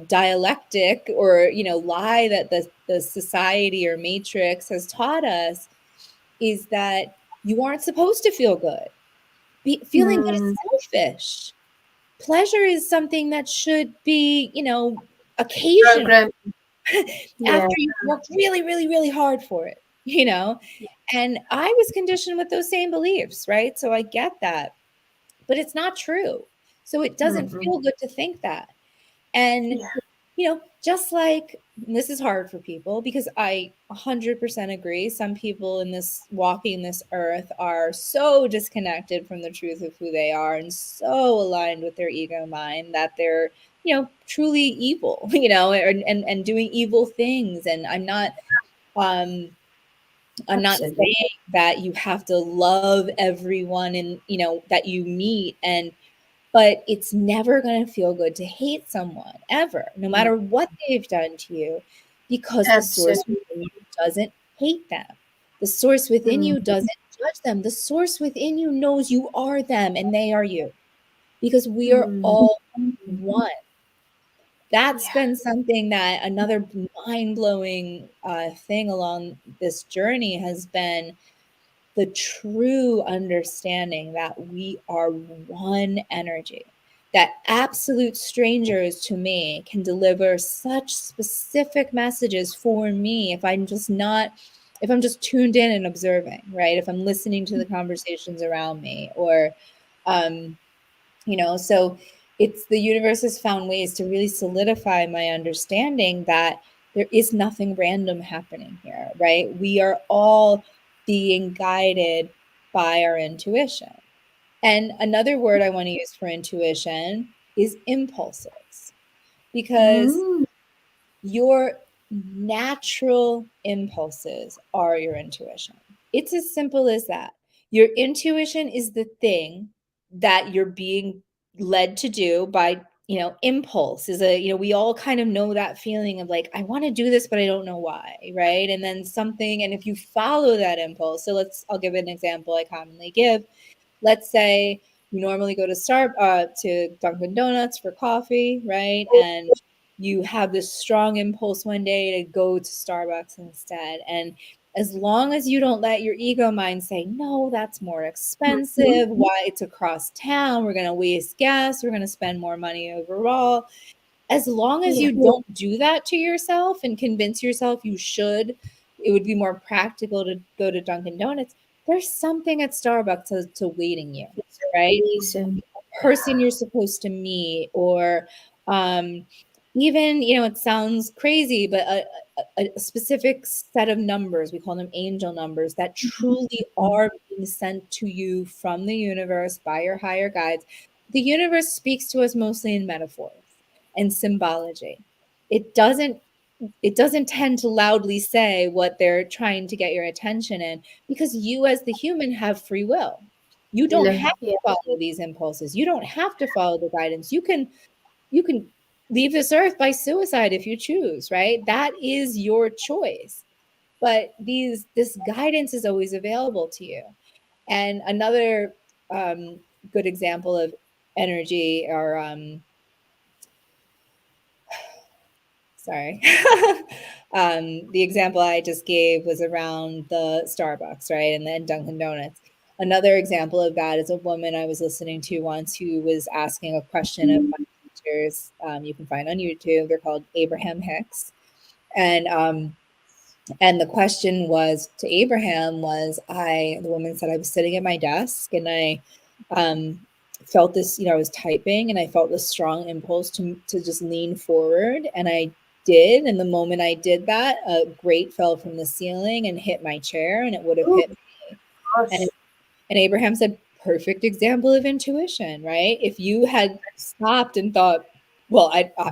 [SPEAKER 3] dialectic or lie that the society or matrix has taught us is that you aren't supposed to feel good. Feeling good
[SPEAKER 2] Mm.
[SPEAKER 3] is selfish. Pleasure is something that should be occasional
[SPEAKER 2] Program. Yeah.
[SPEAKER 3] after you've worked really, really, really hard for it. And I was conditioned with those same beliefs, right? So I get that, but it's not true. So it doesn't
[SPEAKER 2] Mm-mm.
[SPEAKER 3] feel good to think that. And,
[SPEAKER 2] Yeah.
[SPEAKER 3] just like this is hard for people because I 100% agree. Some people in this walking this earth are so disconnected from the truth of who they are and so aligned with their ego mind that they're, truly evil, and doing evil things. And um, I'm not
[SPEAKER 2] Absolutely.
[SPEAKER 3] saying that you have to love everyone and, that you meet, but it's never going to feel good to hate someone ever, no
[SPEAKER 2] Mm.
[SPEAKER 3] matter what they've done to you, because the source
[SPEAKER 2] Absolutely.
[SPEAKER 3] within you doesn't hate them. The source within
[SPEAKER 2] Mm.
[SPEAKER 3] you doesn't judge them. The source within you knows you are them and they are you, because we are
[SPEAKER 2] Mm.
[SPEAKER 3] all one. That's
[SPEAKER 2] Yeah.
[SPEAKER 3] been something that another mind-blowing thing along this journey has been the true understanding that we are one energy, that absolute strangers to me can deliver such specific messages for me if I'm just tuned in and observing, right? If I'm listening to the conversations around me, or um so it's the universe has found ways to really solidify my understanding that there is nothing random happening here, right? We are all being guided by our intuition. And another word I want to use for intuition is impulses, because
[SPEAKER 2] Mm.
[SPEAKER 3] your natural impulses are your intuition. It's as simple as that. Your intuition is the thing that you're being led to do by, impulse is we all kind of know that feeling of like, I want to do this, but I don't know why, right? And then something, and if you follow that impulse, so I'll give an example I commonly give. Let's say you normally go to Dunkin' Donuts for coffee, right? And you have this strong impulse one day to go to Starbucks instead. And as long as you don't let your ego mind say, no, that's more expensive. Why? It's across town. We're going to waste gas. We're going to spend more money overall. As long as
[SPEAKER 2] Yeah.
[SPEAKER 3] you don't do that to yourself and convince yourself you should, it would be more practical to go to Dunkin' Donuts. There's something at Starbucks to waiting you, right?
[SPEAKER 2] Reason.
[SPEAKER 3] Person you're supposed to meet, or even, it sounds crazy, but a specific set of numbers, we call them angel numbers, that truly are being sent to you from the universe by your higher guides. The universe speaks to us mostly in metaphors and symbology. It doesn't tend to loudly say what they're trying to get your attention in, because you as the human have free will. You don't have
[SPEAKER 2] Yeah.
[SPEAKER 3] to follow these impulses. You don't have to follow the guidance. You can leave this earth by suicide if you choose, right? That is your choice. But this guidance is always available to you. And another good example of energy, or sorry. The example I just gave was around the Starbucks, right? And then Dunkin' Donuts. Another example of that is a woman I was listening to once who was asking a question of my teachers. You can find on YouTube. They're called Abraham Hicks. And the question was to Abraham was, the woman said, I was sitting at my desk and I felt this, I was typing and I felt this strong impulse to just lean forward. And I did. And the moment I did that, a grate fell from the ceiling and hit my chair, and it would have hit me. And, and Abraham said, perfect example of intuition, right? If you had stopped and thought, well,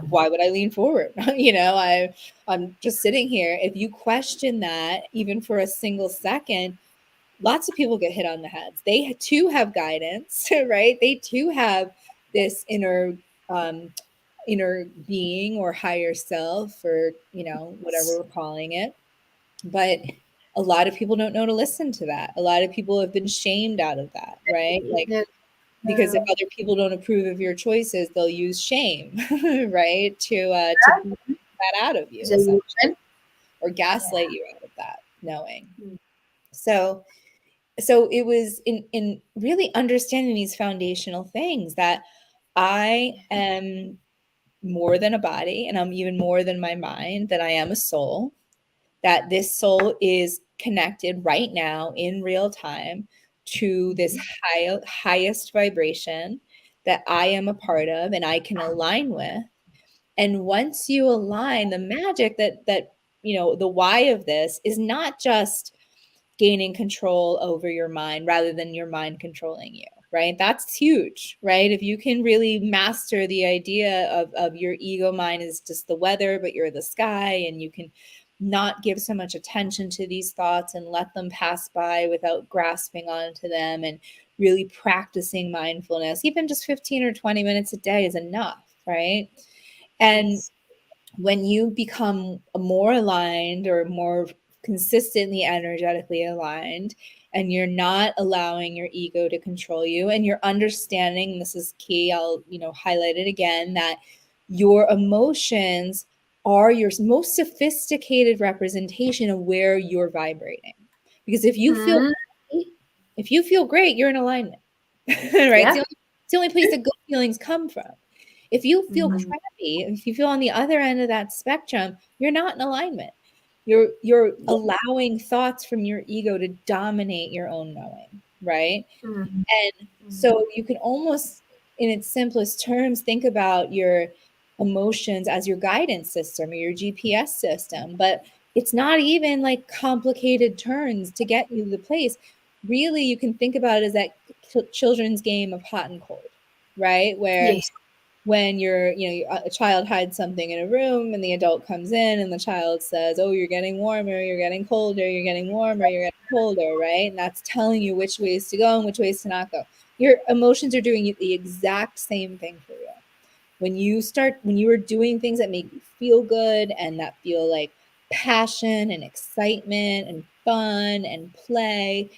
[SPEAKER 3] why would I lean forward? I'm just sitting here. If you question that even for a single second, lots of people get hit on the heads. They too have guidance, right? They too have this inner being or higher self, or whatever we're calling it. But a lot of people don't know to listen to that. A lot of people have been shamed out of that, right? Like, because if other people don't approve of your choices, they'll use shame, right, to beat that out of you, essentially, or gaslight you out of that knowing. So it was in really understanding these foundational things, that I am more than a body, and I'm even more than my mind, that I am a soul, that this soul is connected right now in real time to this highest vibration that I am a part of and I can align with. And once you align, the magic that the why of this is not just gaining control over your mind rather than your mind controlling you, right? That's huge, right? If you can really master the idea of your ego mind is just the weather, but you're the sky, and you can not give so much attention to these thoughts and let them pass by without grasping onto them, and really practicing mindfulness, even just 15 or 20 minutes a day is enough, right? And when you become more aligned, or more consistently energetically aligned, and you're not allowing your ego to control you, and you're understanding, this is key, I'll highlight it again, that your emotions are your most sophisticated representation of where you're vibrating. Because if you feel great, you're in alignment. Right? It's the only place that good feelings come from. If you feel crappy, if you feel on the other end of that spectrum, you're not in alignment. You're allowing thoughts from your ego to dominate your own knowing, right? And so you can almost, in its simplest terms, think about your emotions as your guidance system or your GPS system, but it's not even like complicated turns to get you to the place. Really, you can think about it as that children's game of hot and cold, right? Where when a child hides something in a room and the adult comes in and the child says, oh, you're getting warmer, you're getting colder, you're getting warmer, you're getting colder, right? And that's telling you which ways to go and which ways to not go. Your emotions are doing the exact same thing for you. When you are doing things that make you feel good and that feel like passion and excitement and fun and play,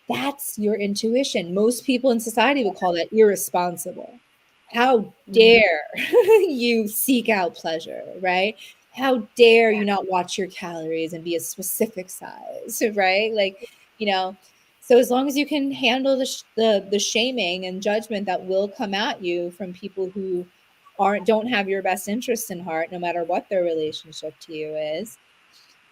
[SPEAKER 3] That's your intuition. Most people in society would call that irresponsible. How
[SPEAKER 2] Mhm.
[SPEAKER 3] dare you seek out pleasure, right? How dare you not watch your calories and be a specific size, right? Like, you know, so as long as you can handle the shaming and judgment that will come at you from people who don't have your best interests in heart, no matter what their relationship to you is,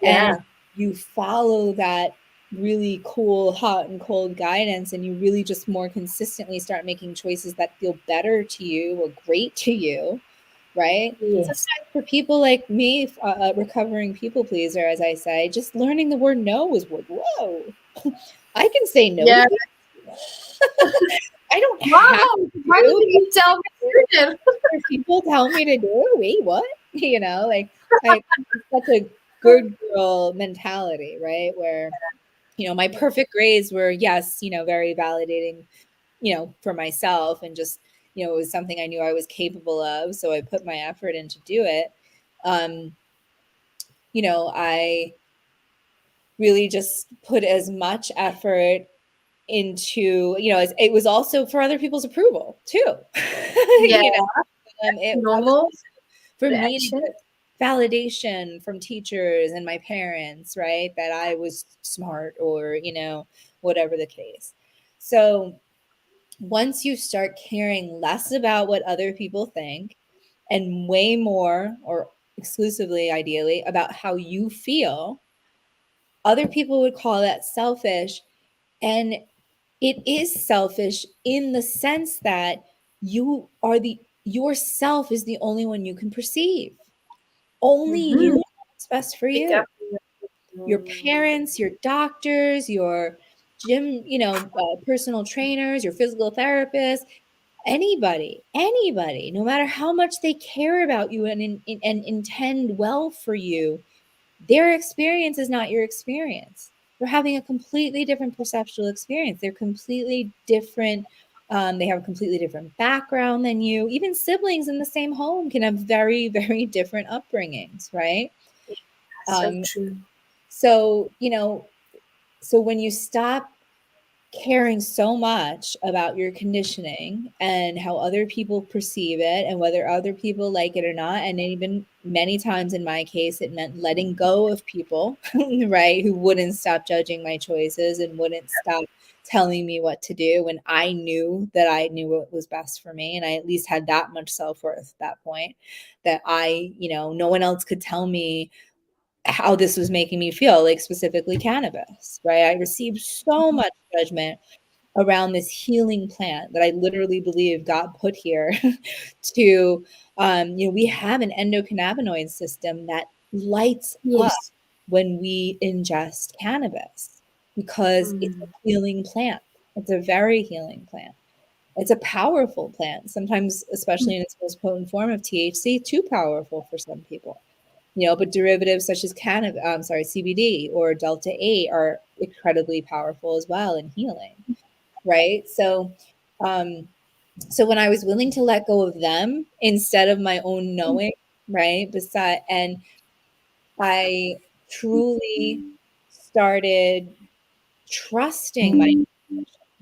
[SPEAKER 2] Yeah.
[SPEAKER 3] and you follow that really cool hot and cold guidance, and you really just more consistently start making choices that feel better to you or great to you, right?
[SPEAKER 2] Yes.
[SPEAKER 3] Sometimes for people like me, recovering people pleaser, as I say, just learning the word no was whoa. I can say no to
[SPEAKER 2] Yeah.
[SPEAKER 3] people. I don't have
[SPEAKER 2] Wow. Why
[SPEAKER 3] to.
[SPEAKER 2] didn't you tell me sooner?
[SPEAKER 3] People tell me to do. Wait, what? Like it's such a good girl mentality, right? Where my perfect grades were, yes, very validating, for myself, and just it was something I knew I was capable of, so I put my effort in to do it. um I really just put as much effort into, it was also for other people's approval too.
[SPEAKER 2] Yeah.
[SPEAKER 3] That was
[SPEAKER 2] Normal
[SPEAKER 3] for me to
[SPEAKER 2] reaction.
[SPEAKER 3] get validation from teachers and my parents, right? That I was smart, or, whatever the case. So once you start caring less about what other people think and way more, or exclusively, ideally, about how you feel, other people would call that selfish. And it is selfish in the sense that yourself is the only one you can perceive. Only you
[SPEAKER 2] Mm-hmm.
[SPEAKER 3] know what's best for you. Your parents, your doctors, your gym, personal trainers, your physical therapists, anybody, no matter how much they care about you and intend well for you, their experience is not your experience. They're having a completely different perceptual experience. They're completely different. They have a completely different background than you. Even siblings in the same home can have very, very different upbringings, right?
[SPEAKER 2] So
[SPEAKER 3] Um,
[SPEAKER 2] true.
[SPEAKER 3] so, so when you stop caring so much about your conditioning and how other people perceive it and whether other people like it or not, and even many times in my case, it meant letting go of people, right, who wouldn't stop judging my choices and wouldn't stop telling me what to do when I knew that I knew what was best for me. And I at least had that much self-worth at that point, that no one else could tell me how this was making me feel, like specifically cannabis, right? I received so much judgment around this healing plant that I literally believe God put here to, we have an endocannabinoid system that lights up
[SPEAKER 2] Yes.
[SPEAKER 3] when we ingest cannabis because it's a
[SPEAKER 2] Mm.
[SPEAKER 3] healing plant. It's a very healing plant. It's a powerful plant, sometimes, especially in its most potent form of THC, too powerful for some people. But derivatives such as CBD or Delta 8 are incredibly powerful as well in healing, right? Um, so when I was willing to let go of them instead of my own knowing, right? And I truly started trusting my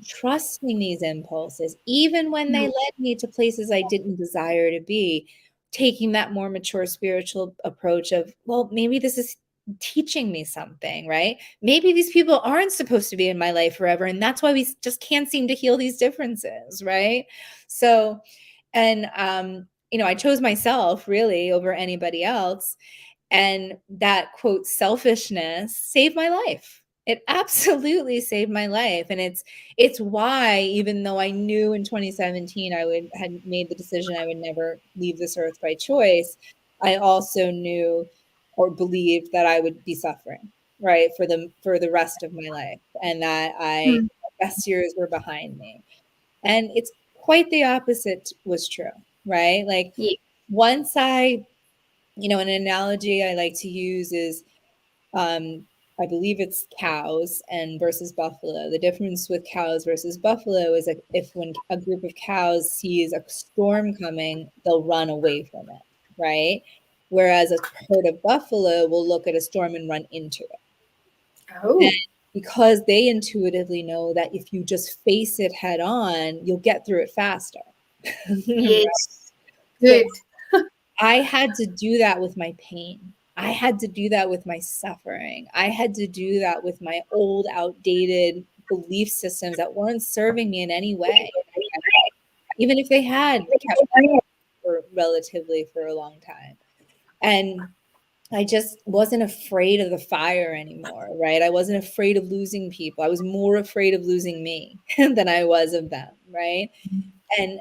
[SPEAKER 3] trusting these impulses, even when they led me to places I didn't desire to be, taking that more mature spiritual approach of, well, maybe this is teaching me something, right? Maybe these people aren't supposed to be in my life forever. And that's why we just can't seem to heal these differences, right? So, and, I chose myself really over anybody else. And that, quote, selfishness saved my life. It absolutely saved my life. And it's why, even though I knew in 2017 had made the decision I would never leave this earth by choice, I also knew or believed that I would be suffering, right, for the rest of my life, and that
[SPEAKER 2] Mm.
[SPEAKER 3] best years were behind me. And it's quite the opposite was true, right? Like,
[SPEAKER 2] Yeah.
[SPEAKER 3] once an analogy I like to use is, I believe it's cows and versus buffalo. The difference with cows versus buffalo is that if when a group of cows sees a storm coming, they'll run away from it, right? Whereas a herd of buffalo will look at a storm and run into it.
[SPEAKER 2] Oh.
[SPEAKER 3] because they intuitively know that if you just face it head on, you'll get through it faster.
[SPEAKER 2] Yes.
[SPEAKER 3] So
[SPEAKER 2] Good.
[SPEAKER 3] I had to do that with my pain. I had to do that with my suffering. I had to do that with my old, outdated belief systems that weren't serving me in any way, even if they had kept me relatively for a long time. And I just wasn't afraid of the fire anymore, right? I wasn't afraid of losing people. I was more afraid of losing me than I was of them, right? And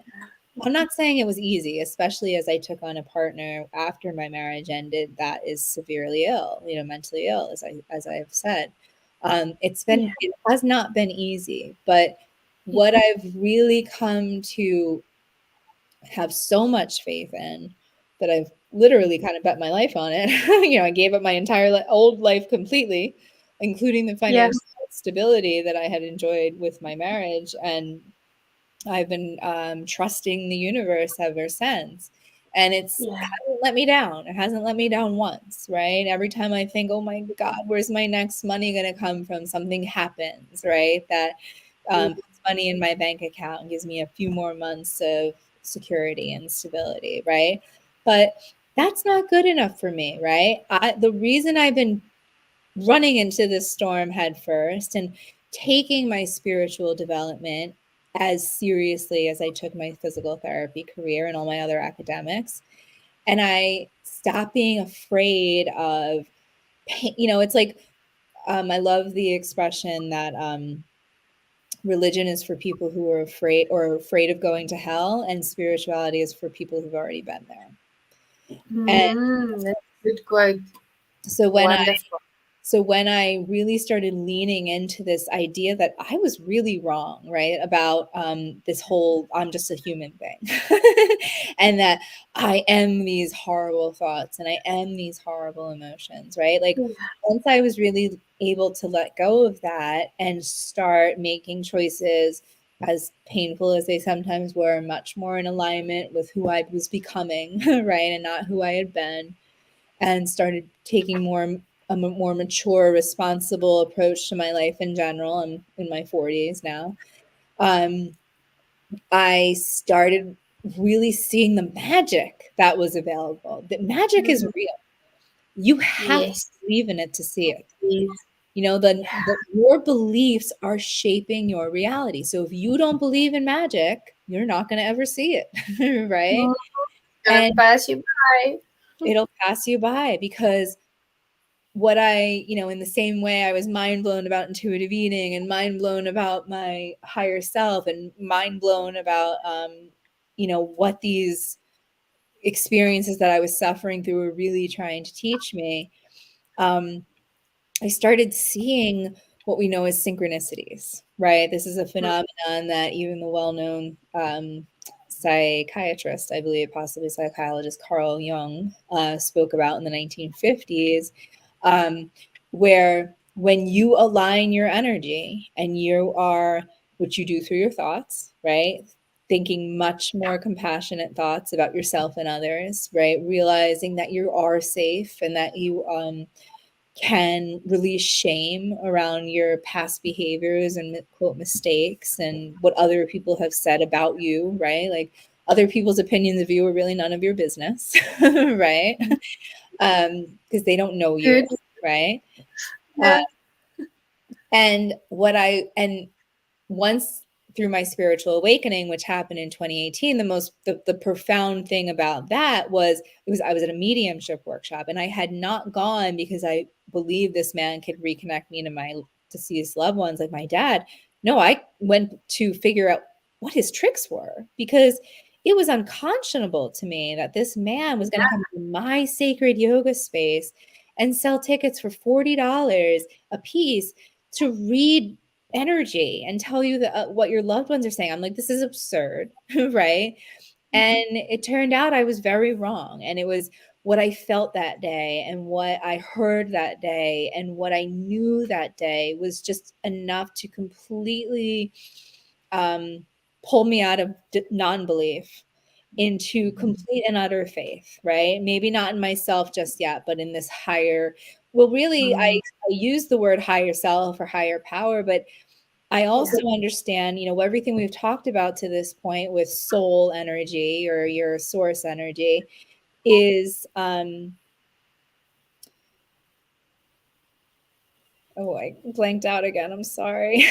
[SPEAKER 3] I'm not saying it was easy, especially as I took on a partner after my marriage ended that is severely ill, mentally ill, as I have said. It has not been easy, but what I've really come to have so much faith in that I've literally kind of bet my life on it. I gave up my entire old life completely, including the
[SPEAKER 2] Yeah.
[SPEAKER 3] financial stability that I had enjoyed with my marriage, and I've been trusting the universe ever since. And it hasn't let me down. It hasn't let me down once, right? Every time I think, oh my God, where's my next money going to come from? Something happens, right? That puts money in my bank account and gives me a few more months of security and stability, right? But that's not good enough for me, right? The reason I've been running into this storm head first and taking my spiritual development as seriously as I took my physical therapy career and all my other academics. And I stopped being afraid of pain. It's like, I love the expression that religion is for people who are afraid of going to hell, and spirituality is for people who've already been there. And
[SPEAKER 2] That's a good quote.
[SPEAKER 3] so
[SPEAKER 2] Wonderful.
[SPEAKER 3] when I really started leaning into this idea that I was really wrong, right, about this whole I'm just a human thing, and that I am these horrible thoughts and I am these horrible emotions, right? Like once I was really able to let go of that and start making choices, as painful as they sometimes were, much more in alignment with who I was becoming, right, and not who I had been, and started taking a more mature, responsible approach to my life in general. I'm in my 40s now. I started really seeing the magic that was available. That magic is real. You have to believe in it to see it. Your beliefs are shaping your reality. So if you don't believe in magic, you're not going to ever see it, right?
[SPEAKER 2] And pass you by.
[SPEAKER 3] It'll pass you by, because what in the same way I was mind blown about intuitive eating and mind blown about my higher self and mind blown about, what these experiences that I was suffering through were really trying to teach me. I started seeing what we know as synchronicities, right? This is a phenomenon that even the well-known psychiatrist, I believe, possibly psychologist Carl Jung, spoke about in the 1950s, where when you align your energy and you are, what you do through your thoughts, right? Thinking much more compassionate thoughts about yourself and others, right? Realizing that you are safe and that you can release shame around your past behaviors and quote mistakes and what other people have said about you, right? Like other people's opinions of you are really none of your business, right? Because they don't know you, right? And once through my spiritual awakening, which happened in 2018, the profound thing about that was I was at a mediumship workshop, and I had not gone because I believed this man could reconnect me to my deceased loved ones, like my dad. No, I went to figure out what his tricks were, because it was unconscionable to me that this man was going to come to my sacred yoga space and sell tickets for $40 a piece to read energy and tell you what your loved ones are saying. I'm like, this is absurd, right? And it turned out I was very wrong. And it was what I felt that day and what I heard that day and what I knew that day was just enough to completely pull me out of non-belief into complete and utter faith, right? Maybe not in myself just yet, but in this higher, well, really, I use the word higher self or higher power, but I also understand, everything we've talked about to this point with soul energy or your source energy is, oh, I blanked out again. I'm sorry.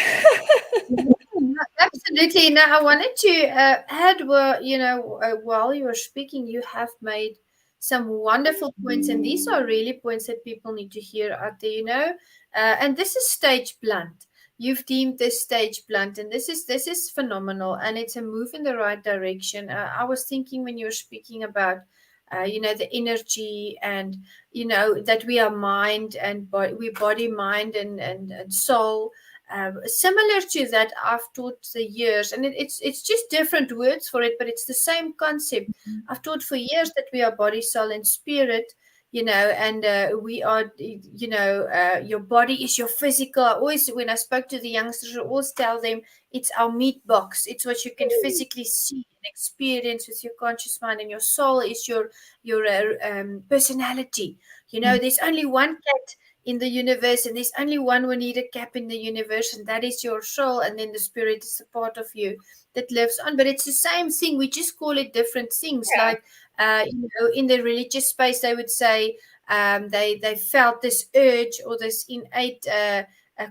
[SPEAKER 2] Absolutely. Now, I wanted to add, while you were speaking, you have made some wonderful points, and these are really points that people need to hear out there. And this is stage blunt. You've deemed this stage blunt, and this is phenomenal, and it's a move in the right direction. I was thinking when you were speaking about, the energy and that we are mind and we body, mind, and soul. Similar to that, I've taught the years, and it's just different words for it, but it's the same concept. I've taught for years that we are body, soul, and spirit. And we are, your body is your physical. I always, when I spoke to the youngsters, I always tell them it's our meat box. It's what you can physically see and experience with your conscious mind, and your soul is your personality. There's only one cat in the universe, and there's only one Juanita Kapp in the universe, and that is your soul. And then the spirit is a part of you that lives on, but it's the same thing. We just call it different things. Like in the religious space, they would say they felt this urge or this innate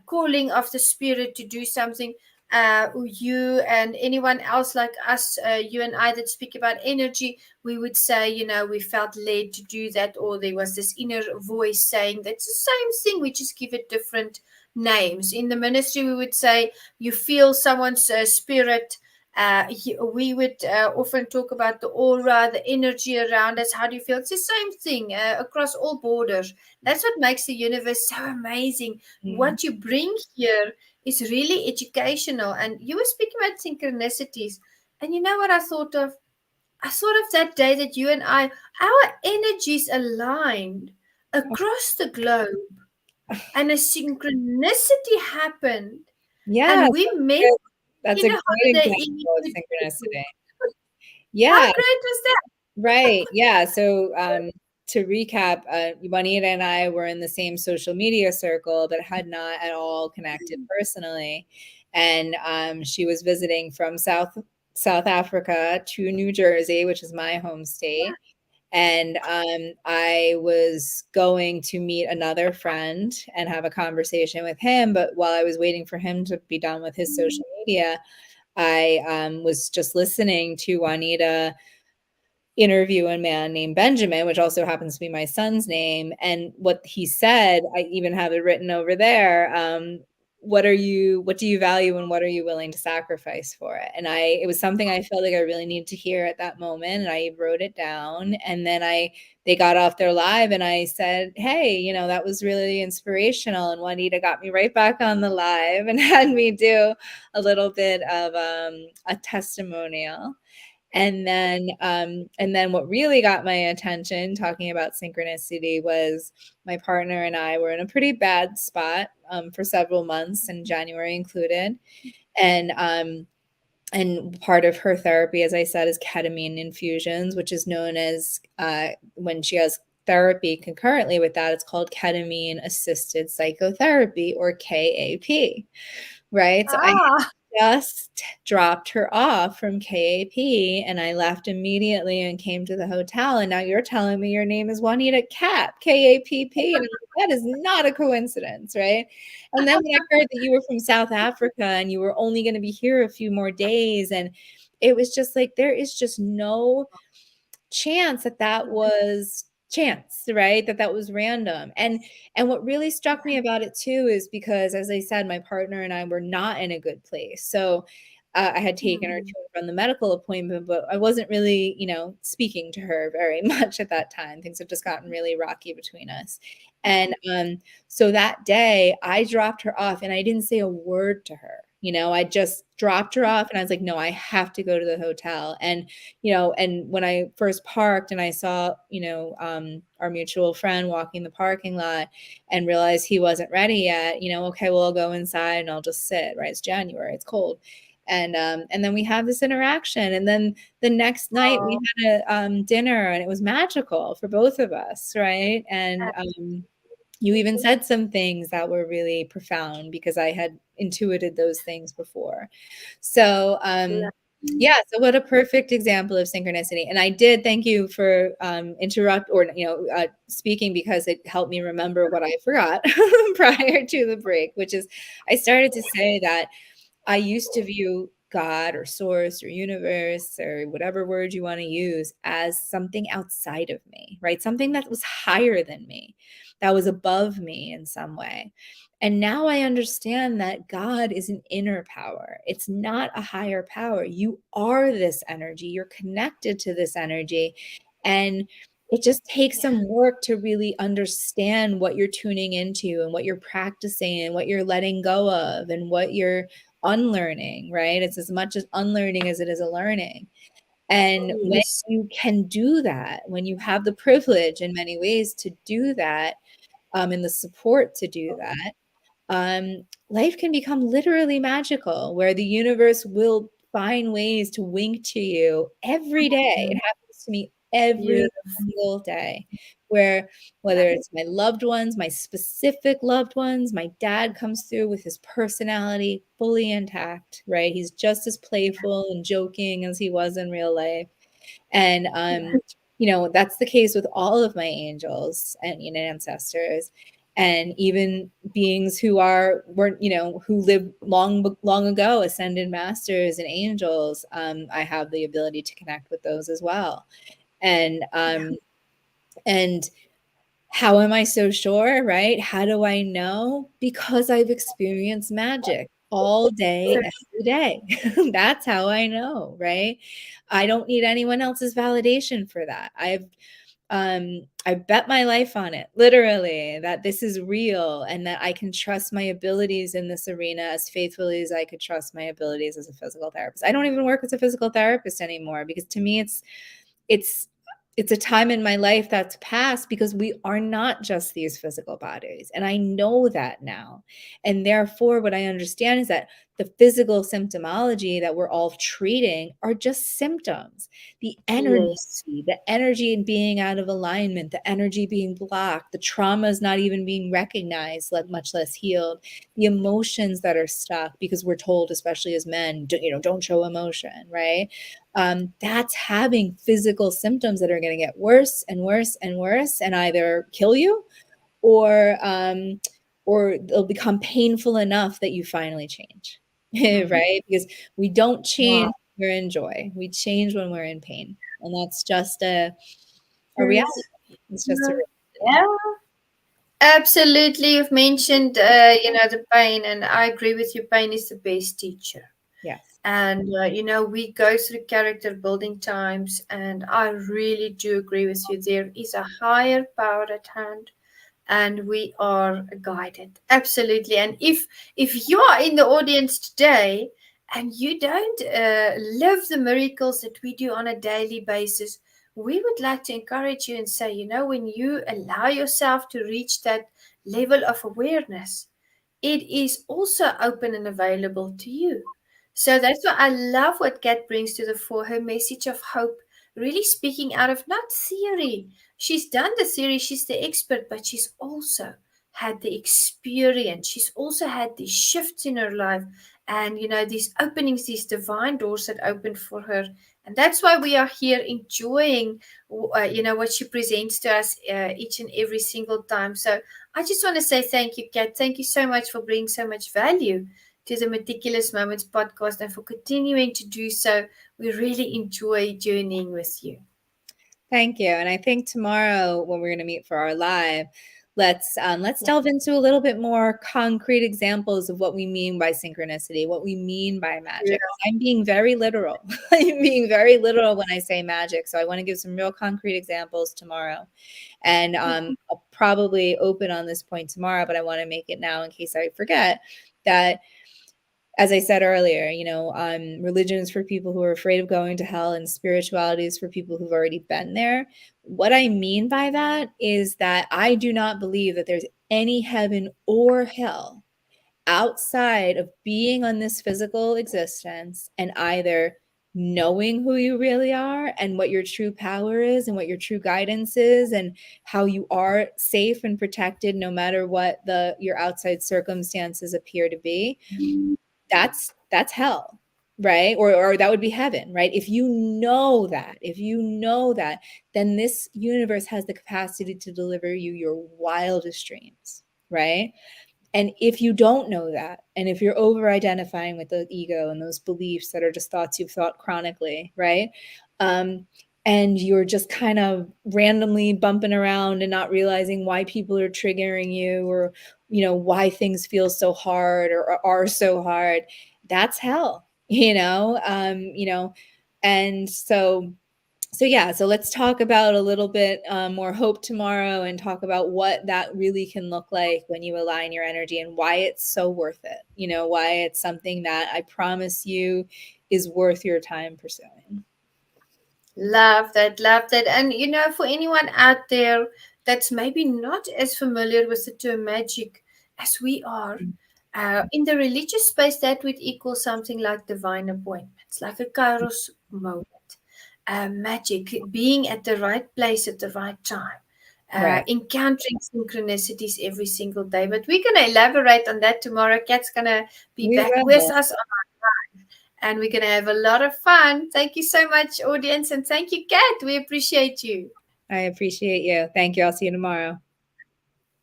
[SPEAKER 2] calling of the spirit to do something. You and anyone else like us, you and I, that speak about energy, we would say, we felt led to do that, or there was this inner voice saying that's the same thing. We just give it different names. In the ministry, we would say you feel someone's spirit. We would often talk about the aura, the energy around us. How do you feel? It's the same thing across all borders. That's what makes the universe so amazing. What you bring here is really educational. And you were speaking about synchronicities. And you know what I thought of? I thought of that day that you and our energies aligned across the globe, and a synchronicity happened,
[SPEAKER 3] Yeah,
[SPEAKER 2] and we met
[SPEAKER 3] that's
[SPEAKER 2] in
[SPEAKER 3] a
[SPEAKER 2] a
[SPEAKER 3] great
[SPEAKER 2] holiday inn.
[SPEAKER 3] example of synchronicity.
[SPEAKER 2] How
[SPEAKER 3] Yeah,
[SPEAKER 2] great was that?
[SPEAKER 3] right. Yeah. So, to recap, Juanita and I were in the same social media circle, but had not at all connected personally. And she was visiting from South Africa to New Jersey, which is my home state. And I was going to meet another friend and have a conversation with him. But while I was waiting for him to be done with his social media, I was just listening to Juanita interview a man named Benjamin, which also happens to be my son's name. And what he said, I even have it written over there. What do you value, and what are you willing to sacrifice for it? And it was something I felt like I really needed to hear at that moment. And I wrote it down, and then they got off their live, and I said, hey, that was really inspirational. And Juanita got me right back on the live and had me do a little bit of a testimonial. And then what really got my attention, talking about synchronicity, was my partner and I were in a pretty bad spot for several months, and January included. And part of her therapy, as I said, is ketamine infusions, which is known as, when she has therapy concurrently with that, it's called ketamine assisted psychotherapy, or KAP, right? So I just dropped her off from KAP, and I left immediately and came to the hotel. And now you're telling me your name is Juanita Kapp, KAPP. And I'm like, that is not a coincidence, right? And then when I heard that you were from South Africa and you were only going to be here a few more days, and it was just like, there is just no chance that was chance, right? That was random. And what really struck me about it too is because, as I said, my partner and I were not in a good place. So I had taken her to and from the medical appointment, but I wasn't really, speaking to her very much at that time. Things have just gotten really rocky between us. And so that day I dropped her off, and I didn't say a word to her. I just dropped her off, and I was like, no, I have to go to the hotel. And and when I first parked and I saw, our mutual friend walking the parking lot, and realized he wasn't ready yet, okay, well, I'll go inside and I'll just sit, right? It's January, it's cold. And then we have this interaction, and then the next night we had a dinner, and it was magical for both of us, right? And you even said some things that were really profound because I had intuited those things before. So yeah, so what a perfect example of synchronicity. And I did thank you for speaking, because it helped me remember what I forgot prior to the break, which is I started to say that I used to view God or source or universe or whatever word you want to use as something outside of me, right? Something that was higher than me, that was above me in some way. And now I understand that God is an inner power. It's not a higher power. You are this energy. You're connected to this energy. And it just takes some work to really understand what you're tuning into and what you're practicing and what you're letting go of and what you're unlearning, right? It's as much as unlearning as it is a learning. And when
[SPEAKER 2] Yes.
[SPEAKER 3] you can do that, when you have the privilege in many ways to do that, and the support to do that, life can become literally magical, where the universe will find ways to wink to you every day. It happens to me every
[SPEAKER 2] Beautiful.
[SPEAKER 3] single day, where whether it's my loved ones, my specific loved ones, my dad comes through with his personality fully intact, right? He's just as playful and joking as he was in real life. And that's the case with all of my angels and ancestors, and even beings who lived long ago, ascended masters and angels. I have the ability to connect with those as well. And and how am I so sure, right? How do I know? Because I've experienced magic all day, every day. That's how I know, right? I don't need anyone else's validation for that. I bet my life on it, literally, that this is real and that I can trust my abilities in this arena as faithfully as I could trust my abilities as a physical therapist. I don't even work as a physical therapist anymore, because to me it's it's a time in my life that's passed, because we are not just these physical bodies. And I know that now. And therefore, what I understand is that the physical symptomology that we're all treating are just symptoms. The energy,
[SPEAKER 2] Yes.
[SPEAKER 3] the energy in being out of alignment, the energy being blocked, the trauma is not even being recognized, much less healed, the emotions that are stuck because we're told, especially as men, don't show emotion, right? That's having physical symptoms that are going to get worse and worse and worse, and either kill you or they'll become painful enough that you finally change, right? Because we don't change
[SPEAKER 2] Wow.
[SPEAKER 3] when we're in joy. We change when we're in pain, and that's just a
[SPEAKER 2] Yes.
[SPEAKER 3] reality. It's just a reality.
[SPEAKER 2] Yeah. Absolutely. You've mentioned, the pain, and I agree with you. Pain is the best teacher.
[SPEAKER 3] Yes.
[SPEAKER 2] And, we go through character building times, and I really do agree with you. There is a higher power at hand, and we are guided. Absolutely. And if you are in the audience today and you don't live the miracles that we do on a daily basis, we would like to encourage you and say, when you allow yourself to reach that level of awareness, it is also open and available to you. So that's why I love what Kat brings to the fore, her message of hope, really speaking out of not theory. She's done the theory, she's the expert, but she's also had the experience. She's also had these shifts in her life and, these openings, these divine doors that opened for her. And that's why we are here enjoying, what she presents to us each and every single time. So I just want to say thank you, Kat. Thank you so much for bringing so much value to the Meticulous Moments podcast and for continuing to do so. We really enjoy journeying with you.
[SPEAKER 3] Thank you. And I think tomorrow when we're going to meet for our live, let's
[SPEAKER 2] Yeah.
[SPEAKER 3] delve into a little bit more concrete examples of what we mean by synchronicity, what we mean by
[SPEAKER 2] Yeah.
[SPEAKER 3] magic. I'm being very literal. I'm being very literal when I say magic. So I want to give some real concrete examples tomorrow. And I'll probably open on this point tomorrow, but I want to make it now in case I forget that, as I said earlier, religion is for people who are afraid of going to hell, and spirituality is for people who've already been there. What I mean by that is that I do not believe that there's any heaven or hell. outside of being on this physical existence and either knowing who you really are and what your true power is and what your true guidance is and how you are safe and protected no matter what your outside circumstances appear to be, that's hell, right? Or that would be heaven, right? If you know that, then this universe has the capacity to deliver you your wildest dreams, right? And if you don't know that, and if you're over identifying with the ego and those beliefs that are just thoughts you've thought chronically, right? And you're just kind of randomly bumping around and not realizing why people are triggering you, or, why things feel so hard or are so hard, that's hell, and so let's talk about a little bit more hope tomorrow and talk about what that really can look like when you align your energy and why it's so worth it, why it's something that I promise you is worth your time pursuing.
[SPEAKER 2] Love that, love that. And for anyone out there that's maybe not as familiar with the term magic as we are, in the religious space, that would equal something like divine appointments, like a kairos moment. Magic, being at the right place at the right time,
[SPEAKER 3] Right.
[SPEAKER 2] encountering synchronicities every single day. But we're going to elaborate on that tomorrow. Kat's going to be back with us on our live, and we're going to have a lot of fun. Thank you so much, audience, and thank you, Kat. We appreciate you.
[SPEAKER 3] I appreciate you. Thank you. I'll see you tomorrow.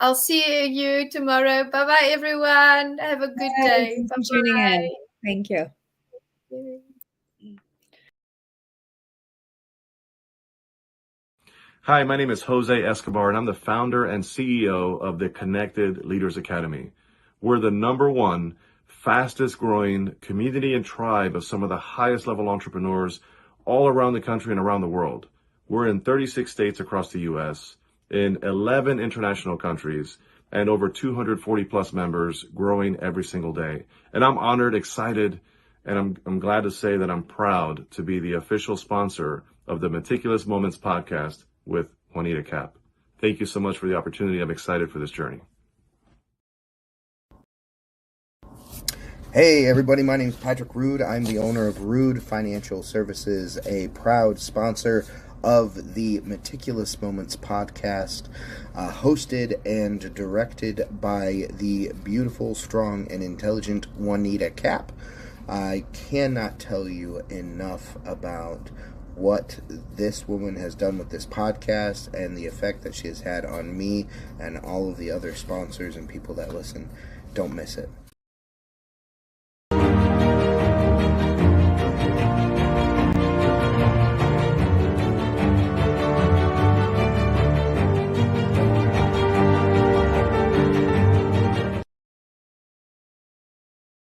[SPEAKER 2] I'll see you tomorrow. Bye-bye, everyone. Have a good day.
[SPEAKER 3] Thanks for tuning in. Thank you.
[SPEAKER 4] Hi, my name is Jose Escobar, and I'm the founder and CEO of the Connected Leaders Academy. We're the #1 fastest growing community and tribe of some of the highest level entrepreneurs all around the country and around the world. We're in 36 states across the U.S., in 11 international countries, and over 240 plus members, growing every single day. And I'm honored, excited, and I'm glad to say that I'm proud to be the official sponsor of the Meticulous Moments podcast with Juanita Kapp. Thank you so much for the opportunity. I'm excited for this journey.
[SPEAKER 5] Hey everybody, my name is Patrick Rude. I'm the owner of Rude Financial Services, a proud sponsor of the Meticulous Moments podcast, hosted and directed by the beautiful, strong, and intelligent Juanita Kapp. I cannot tell you enough about what this woman has done with this podcast and the effect that she has had on me and all of the other sponsors and people that listen. Don't miss it.